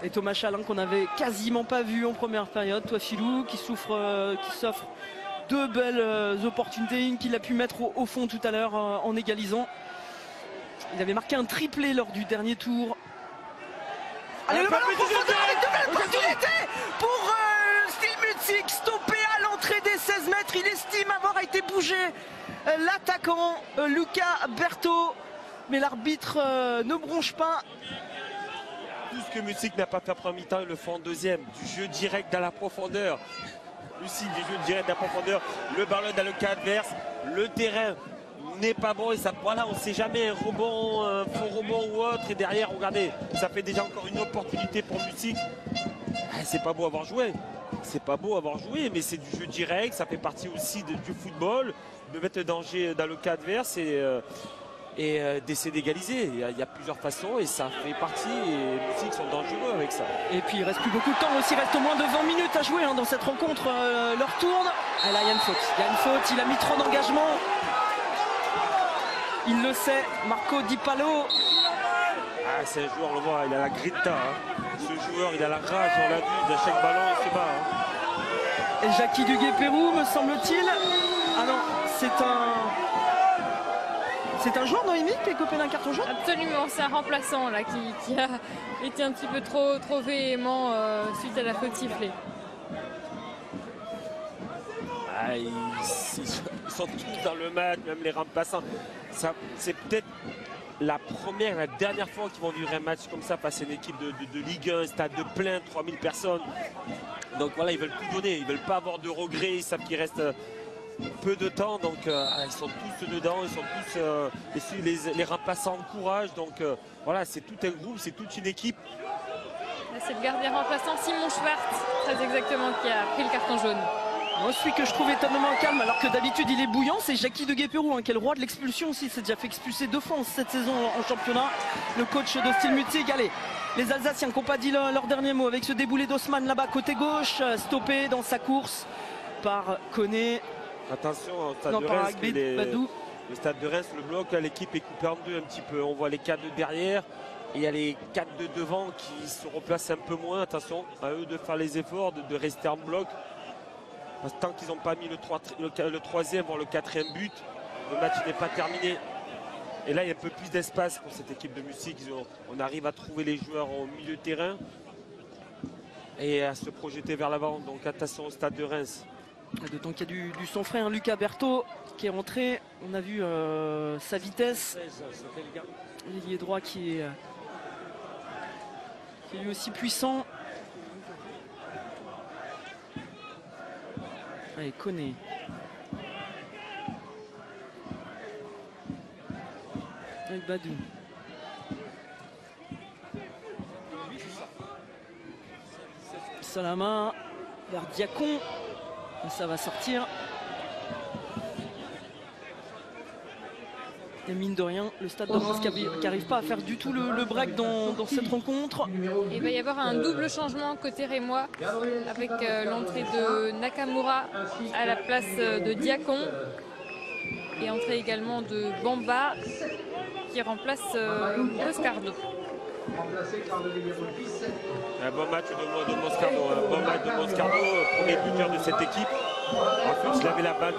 Et Thomas Schall, qu'on n'avait quasiment pas vu en première période, toi Philou, qui s'offre deux belles opportunités, une qu'il a pu mettre au fond tout à l'heure en égalisant. Il avait marqué un triplé lors du dernier tour. Allez, le ballon pour avec de belles opportunités pour Steve Mutzig, stoppé à l'entrée des 16 mètres. Il estime avoir été bougé l'attaquant Lucas Berthaud, mais l'arbitre ne bronche pas. Tout ce que Mutzig n'a pas fait en premier mi-temps, ils le font en deuxième. Du jeu direct dans la profondeur. Lucie, du jeu direct dans la profondeur. Le ballon dans le cas adverse. Le terrain n'est pas bon. Et ça, voilà, on ne sait jamais, un rebond, un faux rebond ou autre. Et derrière, regardez, ça fait déjà encore une opportunité pour Mutzig. C'est pas beau avoir joué. C'est pas beau avoir joué, mais c'est du jeu direct. Ça fait partie aussi du football. De mettre le danger dans le cas adverse et d'essayer d'égaliser. Il y a plusieurs façons et ça fait partie, et Mutzig sont dangereux avec ça. Et puis il reste plus beaucoup de temps aussi, il reste moins de 20 minutes à jouer dans cette rencontre. Leur tourne. Ah là il y a une faute, il a mis trop d'engagement. Il le sait, Marco Di Palo. C'est un joueur, on le voit, il a la grinta. Ce joueur, il a la rage, on l'a vu, de chaque ballon il se bat. Et Jackie Duguay-Pérou, me semble-t-il. Ah non, c'est un joueur Noémie qui est copé d'un carton jaune. Absolument, c'est un remplaçant là qui a été un petit peu trop véhément suite à la faute sifflée. Ils sont tous dans le match, même les remplaçants. C'est peut-être la dernière fois qu'ils vont vivre un match comme ça face à une équipe de Ligue 1, stade de plein, 3000 personnes. Donc voilà, ils veulent tout donner, ils veulent pas avoir de regrets, ils savent qu'il reste peu de temps, donc ils sont tous dedans, ils sont tous les remplaçants encouragent, donc voilà, c'est tout un groupe, c'est toute une équipe. C'est le gardien remplaçant Simon Schwartz, très exactement, qui a pris le carton jaune. Moi, celui que je trouve étonnamment calme, alors que d'habitude il est bouillant, c'est Jackie de Guépérou, qui est le roi de l'expulsion aussi. Il s'est déjà fait expulser 2 fois cette saison en championnat. Le coach de Style Mutzig. Allez, les Alsaciens qui n'ont pas dit leur dernier mot avec ce déboulé d'Haussmann là-bas côté gauche, stoppé dans sa course par Koné. Attention, au stade de Reims, le stade de Reims, le bloc, l'équipe est coupée en deux un petit peu. On voit les 4 de derrière. Et il y a les 4 de devant qui se replacent un peu moins. Attention, à eux de faire les efforts, de rester en bloc. Parce que tant qu'ils n'ont pas mis le 3e, voire le 4e but, le match n'est pas terminé. Et là, il y a un peu plus d'espace pour cette équipe de Mutzig. On arrive à trouver les joueurs au milieu de terrain et à se projeter vers l'avant. Donc attention au stade de Reims. D'autant qu'il y a du son frère Lucas Berthaud qui est rentré. On a vu sa vitesse. L'ailier droit qui est lui aussi puissant. Allez, Koné. Avec Badou. Salama vers Diacon. Et ça va sortir. Et mine de rien, le stade de Reims qui n'arrive pas à faire du tout le break dans cette rencontre. Et il va y avoir un double changement côté rémois avec l'entrée de Nakamura à la place de Diacon et entrée également de Bamba qui remplace Moscardo. Un bon match de Moscardo, premier buteur de cette équipe. En fait, il avait la balle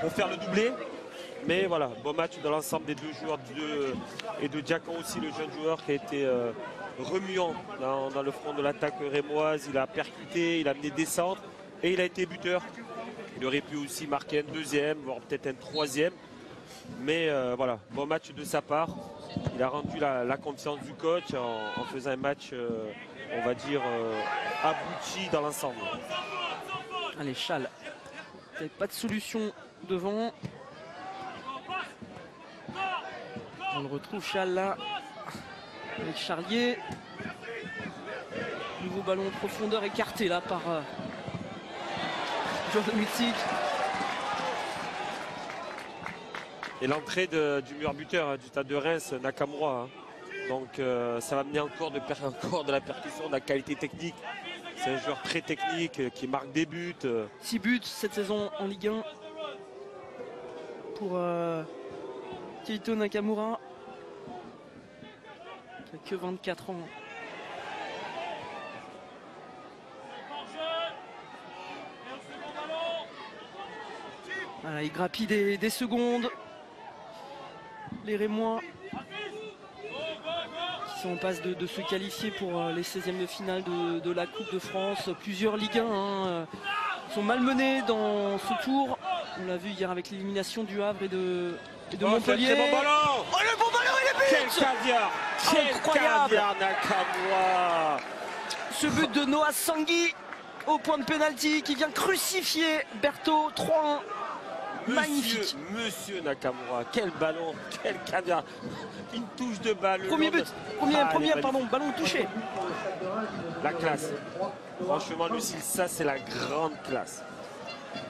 pour faire le doublé. Mais voilà, bon match dans l'ensemble des 2 joueurs et de Diacon aussi, le jeune joueur qui a été remuant dans le front de l'attaque rémoise. Il a percuté, il a amené des centres et il a été buteur. Il aurait pu aussi marquer un 2e, voire peut-être un 3e. Mais voilà, bon match de sa part. Il a rendu la confiance du coach en faisant un match, on va dire, abouti dans l'ensemble. Allez, Chal. Pas de solution devant. On le retrouve, Chal, là, avec Charlier. Nouveau ballon en profondeur écarté, là, par Jordan Mutzig. Et l'entrée du meilleur buteur du stade de Reims, Nakamura. Donc ça va amener encore de la percussion, de la qualité technique. C'est un joueur très technique qui marque des buts. 6 buts cette saison en Ligue 1 pour Keito Nakamura, qui a que 24 ans. Voilà, il grappille des secondes. Les Rémois qui sont en passe de se qualifier pour les 16e de finale de la Coupe de France. Plusieurs Ligue 1 sont malmenés dans ce tour. On l'a vu hier avec l'élimination du Havre et de Montpellier. Très bon ballon. Oh, le bon ballon et le but! Quel caviar! Incroyable! Quel caviar, Nakamura! Ce but de Noah Sangui au point de pénalty qui vient crucifier Berthaud. 3-1. Magnifique. Monsieur Nakamura, quel ballon, quel caviar. Une touche de balle. Premier but, ballon touché. La classe. Franchement, Lucille, ça c'est la grande classe.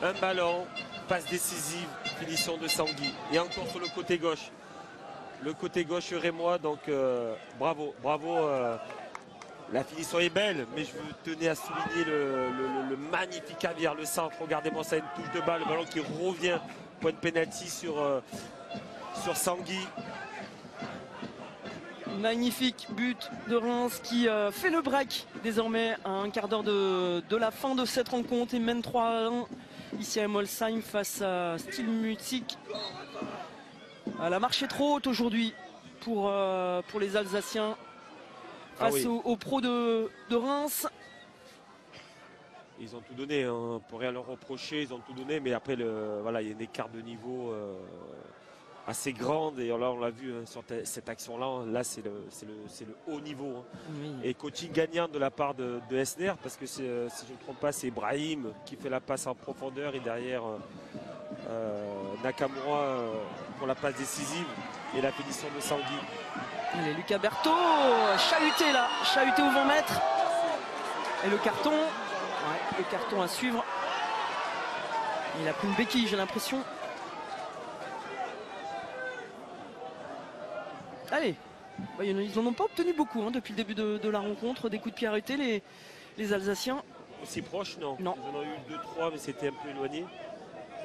Un ballon, passe décisive, finition de Sangui. Et encore sur le côté gauche. Le côté gauche rémois, donc bravo. La finition est belle, mais je tenais à souligner le magnifique caviar, le centre. Regardez-moi ça, une touche de balle, le ballon qui revient, point de pénalty sur Sangui. Magnifique but de Reims qui fait le break désormais à un quart d'heure de la fin de cette rencontre et mène 3-1 ici à Molsheim face à Style Mutzig. La marche est trop haute aujourd'hui pour les Alsaciens. Face aux pros de Reims. Ils ont tout donné, hein, pour rien leur reprocher, ils ont tout donné, mais après voilà, il y a un écart de niveau assez grande. Et là, on l'a vu sur cette action-là. Là, c'est le haut niveau. Hein. Oui. Et coaching gagnant de la part de Esner, parce que si je ne me trompe pas, c'est Brahim qui fait la passe en profondeur et derrière Nakamura pour la passe décisive et la finition de Sangui. Allez, Lucas Berthaud, chahuté là, chahuté au 20 mètres. Et le carton, ouais, le carton à suivre. Il a pris une béquille, j'ai l'impression. Allez, bah, ils n'en ont pas obtenu beaucoup hein, depuis le début de la rencontre. Des coups de pied arrêtés, les Alsaciens. Aussi proche, non. Non. Ils en ont eu 2-3, mais c'était un peu éloigné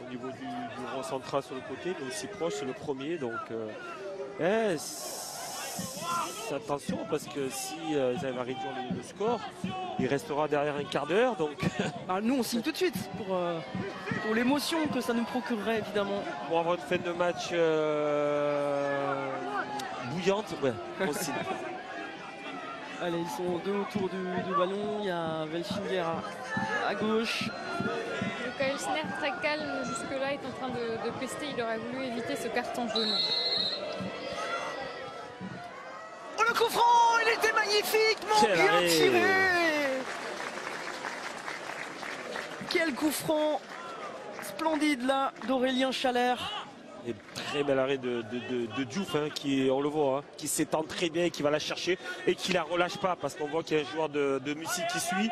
au niveau du rang central sur le côté. Mais aussi proche, c'est le premier. Donc, attention, parce que si ils arrivent à réduire le score, il restera derrière un quart d'heure. Donc, bah, nous, on signe tout de suite pour l'émotion que ça nous procurerait, évidemment. pour avoir une fin de match bouillante, ouais, on signe. Allez, ils sont deux autour du ballon. Il y a Welfinger à gauche. Luca Elsner, très calme jusque-là, est en train de pester. Il aurait voulu éviter ce carton jaune. Oh, le coup franc, il était magnifiquement Quel bien arrêt. tiré. Quel coup franc splendide là d'Aurélien Chalère. Et très bel arrêt de Diouf, hein, qui, on le voit, hein, qui s'étend très bien, qui va la chercher et qui la relâche pas, parce qu'on voit qu'il y a un joueur de Mussy qui suit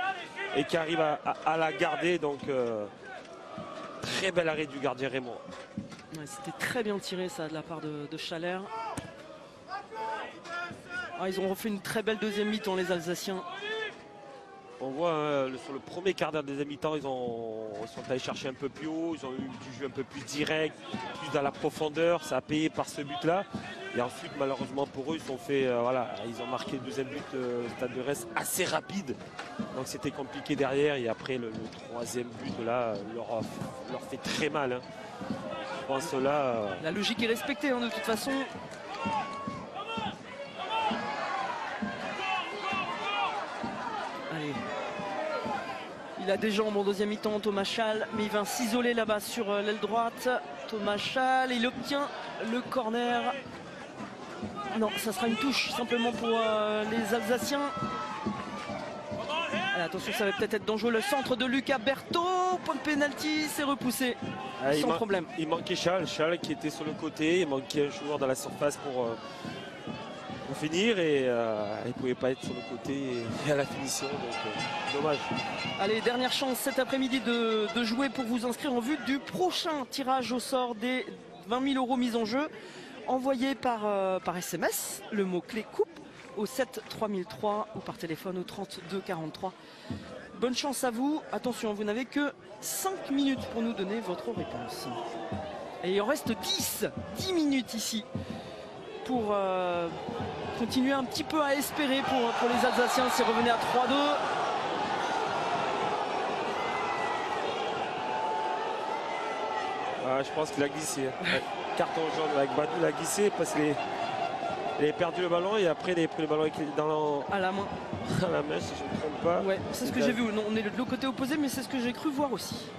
et qui arrive à la garder. Donc très bel arrêt du gardien Raymond. Ouais, c'était très bien tiré ça de la part de Chalère. Ah, ils ont refait une très belle deuxième mi-temps les Alsaciens. On voit hein, sur le premier quart d'heure des mi-temps, ils sont allés chercher un peu plus haut, ils ont eu du jeu un peu plus direct, plus dans la profondeur, ça a payé par ce but-là. Et ensuite, malheureusement pour eux, ils ont marqué le deuxième but Stade de Reims assez rapide. Donc c'était compliqué derrière. Et après, le troisième but là leur fait très mal. Hein. Je pense là. La logique est respectée hein, de toute façon. Allez. Il a des jambes en deuxième mi-temps, Thomas Schall, mais il va s'isoler là-bas sur l'aile droite. Thomas Schall, il obtient le corner. Non, ça sera une touche simplement pour les Alsaciens. Allez, attention, ça va peut-être être dangereux. Le centre de Lucas Berthaud, point de pénalty, c'est repoussé sans problème. Il manquait Schall qui était sur le côté, il manquait un joueur dans la surface pour finir et il ne pouvait pas être sur le côté et à la finition, donc dommage. Allez, dernière chance cet après-midi de jouer pour vous inscrire en vue du prochain tirage au sort des 20 000 € mis en jeu. Envoyé par SMS, le mot-clé coupe au 7 3003 ou par téléphone au 32 43. Bonne chance à vous. Attention, vous n'avez que 5 minutes pour nous donner votre réponse. Et il en reste 10 minutes ici pour continuer un petit peu à espérer pour les Alsaciens s'ils revenaient à 3-2. Je pense qu'il a glissé. Carton jaune avec Badou, il a glissé parce qu'il a perdu le ballon et après il a pris le ballon à la main. À la main, si je ne me trompe pas. Ouais, c'est ce que j'ai vu. Non, on est de l'autre côté opposé, mais c'est ce que j'ai cru voir aussi.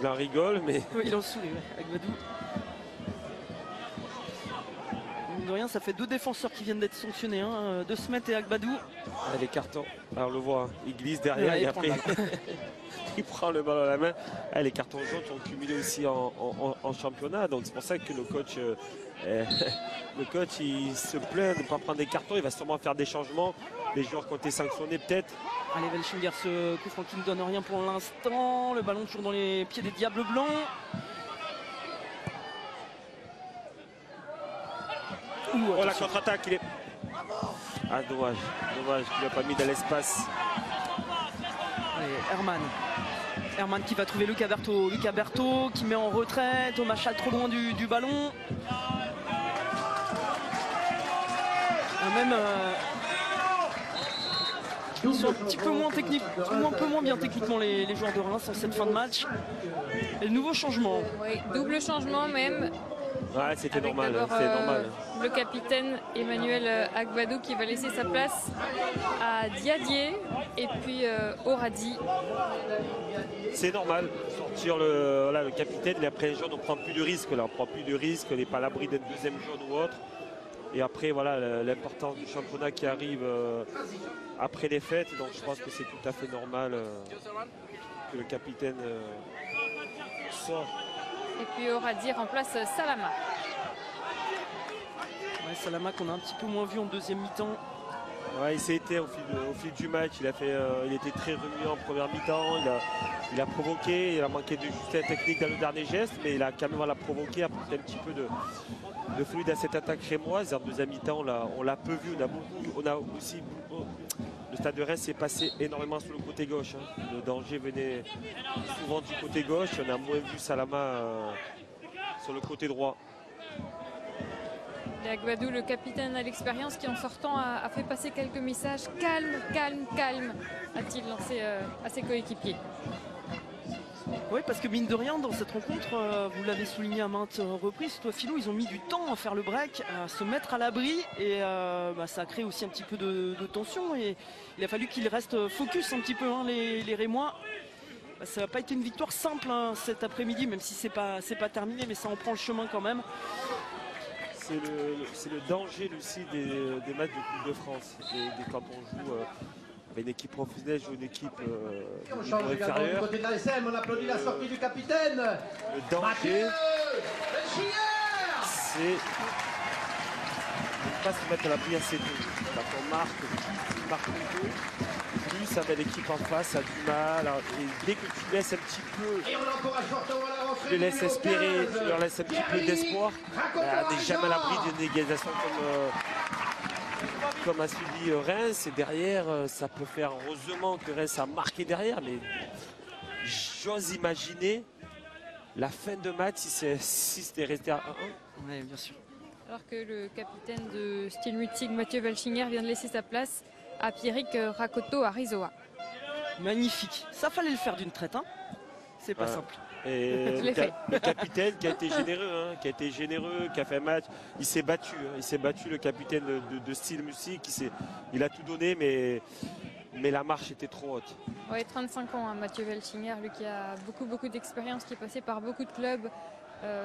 Il en rigole, mais. Oui, il en sourit, ouais, avec Badou. De rien, ça fait 2 défenseurs qui viennent d'être sanctionnés, hein, De Smet et Agbadou. Les cartons, alors on le voit, il glisse derrière et après il prend le ballon à la main. Les cartons jaunes sont cumulés aussi en championnat, donc c'est pour ça que le coach il se plaint de ne pas prendre des cartons, il va sûrement faire des changements. Les joueurs qui ont été sanctionnés peut-être. Allez, Welchinger, ce coup franc qui ne donne rien pour l'instant. Le ballon toujours dans les pieds des Diables Blancs. Oh, la contre-attaque, il est. Ah, dommage qu'il n'a pas mis dans l'espace. Allez, Herman qui va trouver Lucas Berthaud. Lucas Berthaud qui met en retrait. Thomas Schall trop loin du ballon. Même ils sont un petit peu moins techniques, un peu moins bien techniquement les joueurs de Reims en cette fin de match. Et le nouveau changement. Oui, double changement même. Ouais, c'était Avec normal. d'abord, C'était normal. le capitaine Emmanuel Agbadou qui va laisser sa place à Diadier et puis Oradi. C'est normal. Sortir le capitaine, et après les jaunes, on prend plus de risques. Là, on prend plus de risques. On n'est pas à l'abri d'un deuxième jaune ou autre. Et après, voilà, l'importance du championnat qui arrive après les fêtes. Donc je pense que c'est tout à fait normal que le capitaine sort. Et puis Oradi remplace Salama. Ouais, Salama qu'on a un petit peu moins vu en deuxième mi-temps. Ouais, il s'est été au fil du match. Il était très remuant en première mi-temps. Il a provoqué, il a manqué de justesse technique dans le dernier geste, mais il a quand même provoqué, apporté un petit peu de fluide à cette attaque rémoise. En deuxième mi-temps, on l'a peu vu. On a aussi le Stade de Reims s'est passé énormément sur le côté gauche. Hein. Le danger venait souvent du côté gauche. On a moins vu Salama sur le côté droit. Et Agbadou, le capitaine à l'expérience, qui en sortant a fait passer quelques messages. Calme, calme, calme, a-t-il lancé à ses coéquipiers. Oui, parce que mine de rien, dans cette rencontre, vous l'avez souligné à maintes reprises, toi Philou, ils ont mis du temps à faire le break, à se mettre à l'abri et ça a créé aussi un petit peu de tension et il a fallu qu'ils restent focus un petit peu, hein, les Rémois. Ça n'a pas été une victoire simple hein, cet après-midi, même si c'est pas terminé, mais ça en prend le chemin quand même. C'est le danger aussi des matchs de Coupe de France, quand on joue une équipe professionnelle joue une équipe On change également du inférieure. côté de l'ASM, on applaudit la sortie du capitaine. Le danger, c'est de ne pas se mettre à l'abri assez tôt. Quand on marque tôt, plus avec l'équipe en face a du mal. Et dès que tu laisses un petit peu, Et on encourage fortement la rentrée. tu les laisses numéro espérer, 15, tu leur laisses un petit peu d'espoir, on n'est jamais à l'abri d'une égalisation comme a suivi Reims. Et derrière, ça peut faire, heureusement que Reims a marqué derrière, mais j'ose imaginer la fin de match si c'était resté à 1-1. Oui, bien sûr. Alors que le capitaine de Steel Mutzig, Mathieu Welchinger, vient de laisser sa place à Pierrick Rakoto Arizoa. Magnifique. Ça fallait le faire d'une traite, hein. C'est pas Ouais. simple. Et Je l'ai fait. le capitaine qui a été généreux, qui a fait un match, il s'est battu, le capitaine de Steel Mutzig, il a tout donné, mais la marche était trop haute. Ouais, 35 ans, hein, Mathieu Welchinger, lui qui a beaucoup d'expérience, qui est passé par beaucoup de clubs.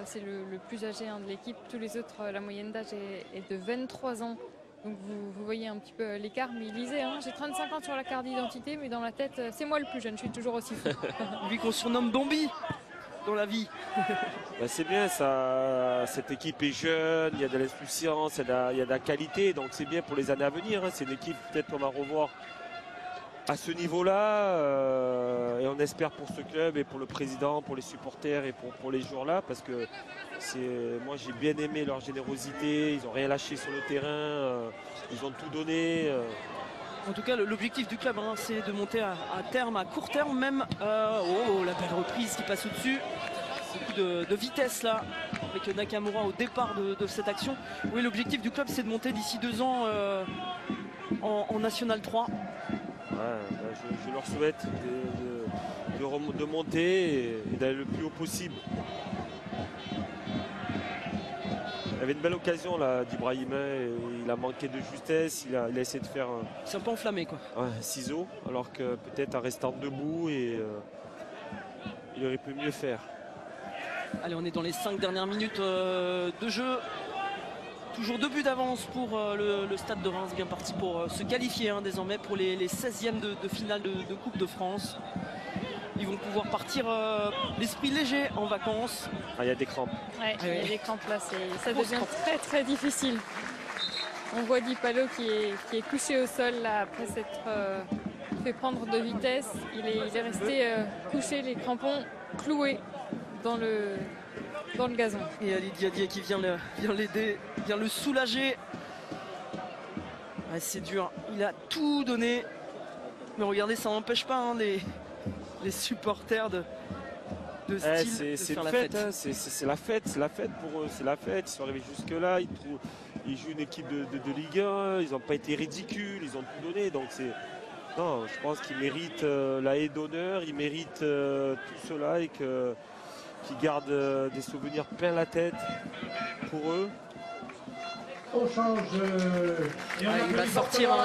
C'est le plus âgé hein, de l'équipe. Tous les autres, la moyenne d'âge est de 23 ans. Donc vous voyez un petit peu l'écart, mais il disait, hein, j'ai 35 ans sur la carte d'identité, mais dans la tête, c'est moi le plus jeune, je suis toujours aussi fou. Lui qu'on surnomme Bambi dans la vie. Bah, c'est bien, ça, cette équipe est jeune, il y a de l'insouciance, il y a de la qualité, donc c'est bien pour les années à venir. Hein. C'est une équipe peut-être qu'on va revoir à ce niveau-là, et on espère pour ce club et pour le président, pour les supporters et pour les joueurs-là, parce que moi j'ai bien aimé leur générosité, ils n'ont rien lâché sur le terrain, ils ont tout donné. En tout cas, l'objectif du club, hein, c'est de monter à terme, à court terme même. La belle reprise qui passe au-dessus. Beaucoup de vitesse là, avec Nakamura au départ de cette action. Oui, l'objectif du club, c'est de monter d'ici 2 ans en National 3. Ouais, je leur souhaite de monter et d'aller le plus haut possible. Il avait une belle occasion là d'Ibrahima, il a manqué de justesse, il a essayé de faire C'est un peu enflammé quoi. un ciseau, alors que peut-être en restant debout il aurait pu mieux faire. Allez, on est dans les 5 dernières minutes de jeu. Toujours 2 buts d'avance pour le Stade de Reims, bien parti pour se qualifier hein, désormais pour les 16e de finale de Coupe de France. Ils vont pouvoir partir l'esprit léger en vacances. Ah, il y a des crampes. Ouais, il y a des crampes là, ça Grosse devient crampe. très difficile. On voit Di Palo qui est couché au sol là, après s'être fait prendre de vitesse. Il est resté couché, les crampons cloués dans le gazon. Et Ali Diadier qui vient l'aider, vient le soulager. Ouais, c'est dur, il a tout donné. Mais regardez, ça n'empêche pas hein, les supporters de Steel de C'est faire une la fête, fête. hein, c'est la fête pour eux, c'est la fête. Ils sont arrivés jusque-là, ils jouent une équipe de Ligue 1, ils n'ont pas été ridicules, ils ont tout donné. Donc je pense qu'ils méritent la haie d'honneur, ils méritent tout cela et que qui gardent des souvenirs plein la tête pour eux. On change. Et on il va sortir dans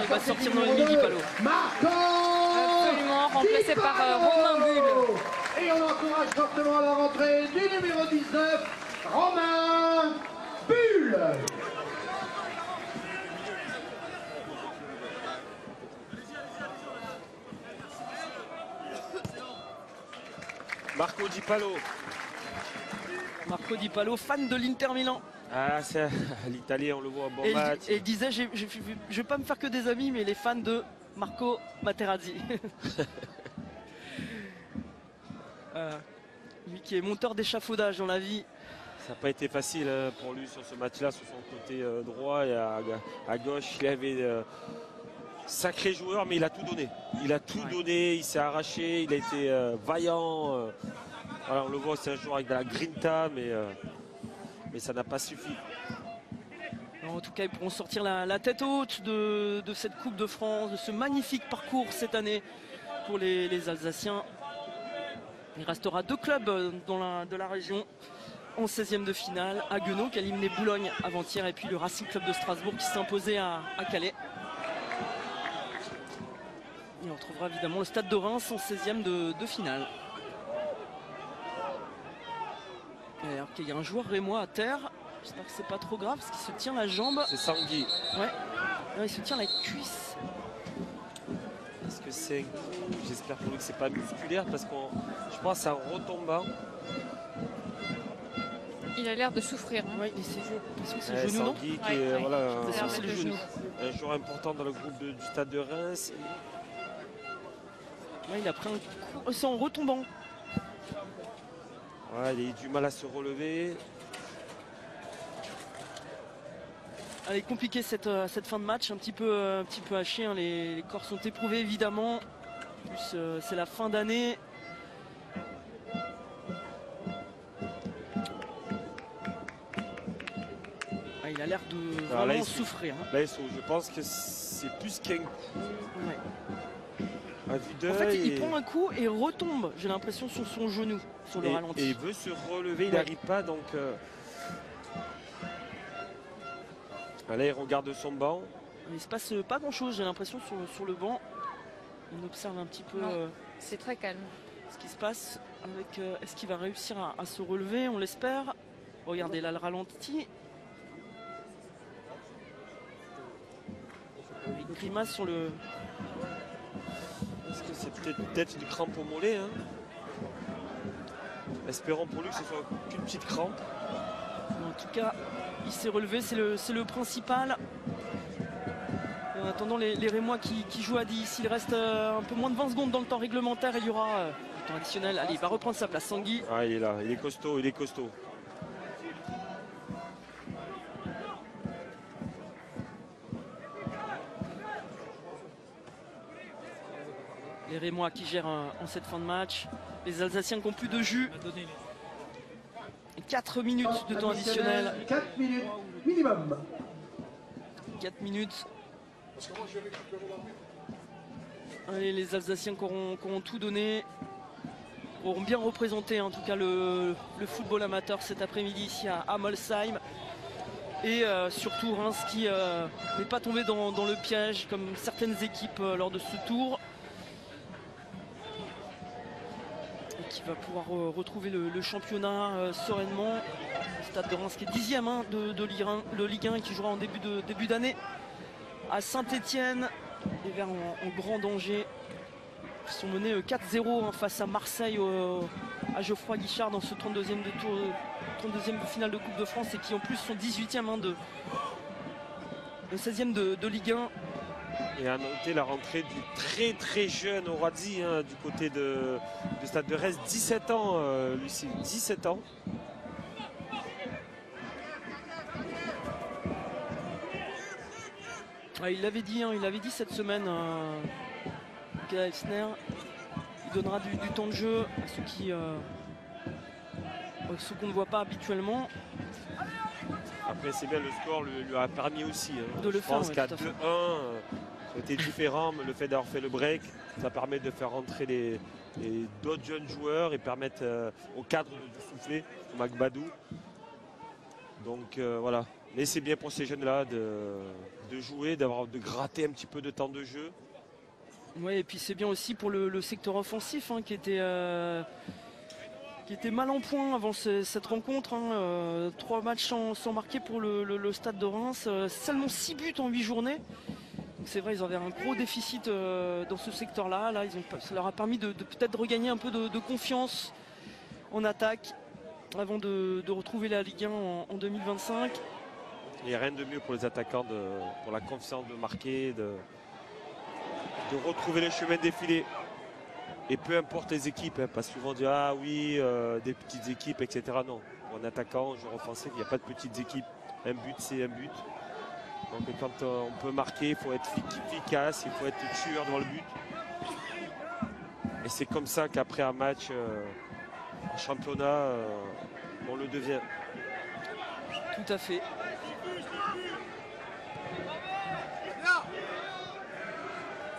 les midi Palo. Marco Absolument, remplacé par Romain Bulle. Et on encourage fortement la rentrée du numéro 19, Romain Bulle. Marco Di Palo. Marco Di Palo, fan de l'Inter Milan. Ah, c'est l'Italien, on le voit, bon Et match. il disait, je vais pas me faire que des amis, mais les fans de Marco Materazzi. Lui qui est monteur d'échafaudage dans la vie. Ça n'a pas été facile pour lui sur ce match-là, sur son côté droit et à gauche. Il avait sacré joueur, mais il a tout donné. Il a tout donné, il s'est arraché, il a été vaillant. Voilà, on le voit, c'est un joueur avec de la grinta, mais ça n'a pas suffi. En tout cas, ils pourront sortir la tête haute de cette Coupe de France, de ce magnifique parcours cette année pour les Alsaciens. Il restera 2 clubs de la région en 16e de finale. Haguenau qui a éliminé Boulogne avant-hier et puis le Racing Club de Strasbourg qui s'est imposé à Calais. Et on retrouvera évidemment le Stade de Reims en 16e de finale. Et alors qu'il y a un joueur rémois à terre, j'espère que c'est pas trop grave parce qu'il se tient la jambe. C'est Sangui. Ouais, non, il se tient la cuisse. Est-ce que c'est... J'espère pour lui que c'est pas musculaire parce que je pense que c'est un retombant. Il a l'air de souffrir. Hein. Ouais, c'est le genou, non? Sangui qui est voilà, C'est le genou. un joueur important dans le groupe du Stade de Reims. Ouais, il a pris un coup, c'est en retombant. Ouais, il a eu du mal à se relever. Elle est compliquée cette fin de match, un petit peu hachée. Hein. Les corps sont éprouvés évidemment. En plus, c'est la fin d'année. Ah, il a l'air de vraiment souffrir. Hein. Là, je pense que c'est plus qu'un coup. Ouais. À vue d'œil. En fait, il prend un coup et retombe, j'ai l'impression, sur son genou, sur le ralenti. Et il veut se relever, il n'arrive pas, donc... Là, il regarde son banc. Il se passe pas grand-chose, j'ai l'impression, sur le banc. On observe un petit peu c'est très calme. ce qui se passe. Avec, est-ce qu'il va réussir à se relever? On l'espère. Regardez là le ralenti. Une grimace sur le... Est-ce que c'est peut-être une crampe au mollet hein. Espérons pour lui que ce soit qu'une petite crampe. En tout cas, il s'est relevé, c'est le principal. Et en attendant, les Rémois qui jouent à 10, il reste un peu moins de 20 secondes dans le temps réglementaire. Il y aura le temps additionnel. Allez, il va reprendre sa place, Sangui. Ah, il est là, il est costaud, il est costaud. Les Rémois qui gèrent en cette fin de match. Les Alsaciens qui ont plus de jus. 4 minutes de temps additionnel. 4 minutes minimum. 4 minutes. Allez, les Alsaciens qui auront tout donné. Auront bien représenté en tout cas le football amateur cet après-midi ici à Molsheim. Et surtout Reims qui n'est pas tombé dans le piège comme certaines équipes lors de ce tour. Qui va pouvoir retrouver le championnat sereinement. Le Stade de Reims qui est 10e hein, de Ligue 1 qui jouera en début d'année à Saint-Etienne. Les Verts en grand danger. Ils sont menés 4-0 hein, face à Marseille à Geoffroy Guichard dans ce 32e de finale de Coupe de France et qui en plus sont 18e hein, de 16e de Ligue 1. Et à noter la rentrée du très jeune Oradzi hein, du côté de Stade de Reims, 17 ans Lucie, 17 ans. Ah, il l'avait dit cette semaine, Michael Elsner. Il donnera du temps de jeu à ceux qu'on ne voit pas habituellement. Après c'est bien, le score lui a permis aussi. Hein. De le faire, Je pense qu'à 2-1, été différent. Mais le fait d'avoir fait le break, ça permet de faire rentrer d'autres jeunes joueurs et permettre au cadre de souffler, comme Agbadou. Donc voilà. Mais c'est bien pour ces jeunes-là de jouer, de gratter un petit peu de temps de jeu. Oui, et puis c'est bien aussi pour le secteur offensif qui était mal en point avant cette rencontre. 3 matchs sans marquer pour le Stade de Reims. Seulement 6 buts en 8 journées. C'est vrai, ils avaient un gros déficit dans ce secteur-là. Là, ça leur a permis de peut-être regagner un peu de confiance en attaque avant de retrouver la Ligue 1 en 2025. Il n'y a rien de mieux pour les attaquants, pour la confiance de marquer, de retrouver le chemin défilé. Et peu importe les équipes, parce que souvent on dit ah oui, des petites équipes, etc. Non, pour un attaquant, joueur offensif, il n'y a pas de petites équipes. Un but, c'est un but. Donc quand on peut marquer, il faut être efficace, il faut être tueur devant le but. Et c'est comme ça qu'après un match en championnat, on le devient. Tout à fait.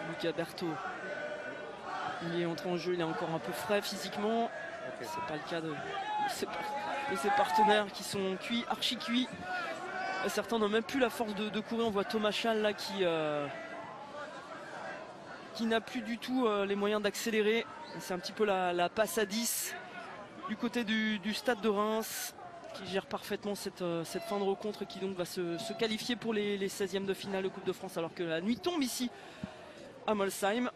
Lucas Berthaud. Il est entré en jeu, il est encore un peu frais physiquement. Okay. C'est pas le cas de ses partenaires qui sont cuits, archi cuits. Certains n'ont même plus la force de courir. On voit Thomas Chal là qui n'a plus du tout les moyens d'accélérer. C'est un petit peu la passe à 10 du côté du Stade de Reims, qui gère parfaitement cette fin de rencontre, qui donc va se qualifier pour les 16e de finale de Coupe de France, alors que la nuit tombe ici à Molsheim.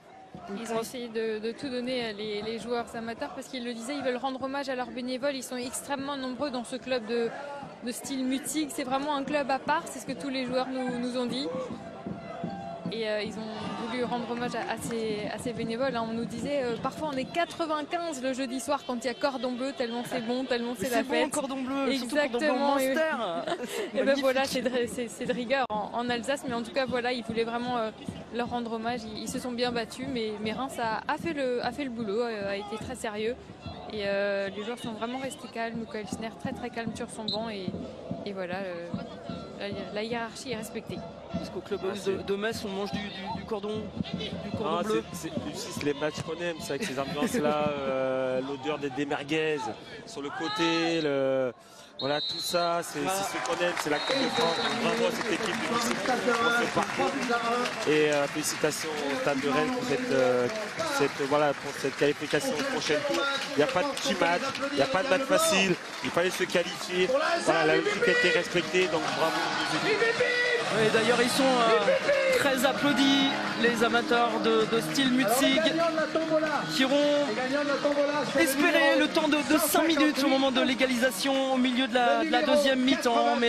Ils ont essayé de tout donner les joueurs amateurs, parce qu'ils le disaient, ils veulent rendre hommage à leurs bénévoles. Ils sont extrêmement nombreux dans ce club de style Mutzig. C'est vraiment un club à part, c'est ce que tous les joueurs nous ont dit. Et ils ont voulu rendre hommage à ces bénévoles. On nous disait, parfois on est 95 le jeudi soir quand il y a cordon bleu, tellement c'est bon, tellement c'est la fête. Bon, cordon bleu, exactement. Et ben voilà, c'est de rigueur en Alsace, mais en tout cas voilà, ils voulaient vraiment leur rendre hommage. Ils se sont bien battus, mais Reims a fait le boulot, a été très sérieux. Et les joueurs sont vraiment restés calmes. Michael Schner très très calme sur son banc, et voilà. La hiérarchie est respectée. Parce qu'au club de Metz, on mange du cordon bleu. C'est les matchs qu'on aime, c'est avec ces ambiances-là, l'odeur des merguez sur le côté, voilà, tout ça, c'est ce qu'on aime, c'est la Coupe de France. Bravo à cette équipe de Mutzig pour ce parcours. Et félicitations au Stade de Rennes pour cette qualification au prochain tour. Il n'y a pas de petit match, il n'y a pas de match facile, il fallait se qualifier. Voilà, la logique a été respectée, donc bravo aux deux équipes. Oui, d'ailleurs, ils sont très applaudis, les amateurs de style Mutzig, qui auront espéré le temps de 5 minutes au moment de l'égalisation au milieu de la deuxième mi-temps.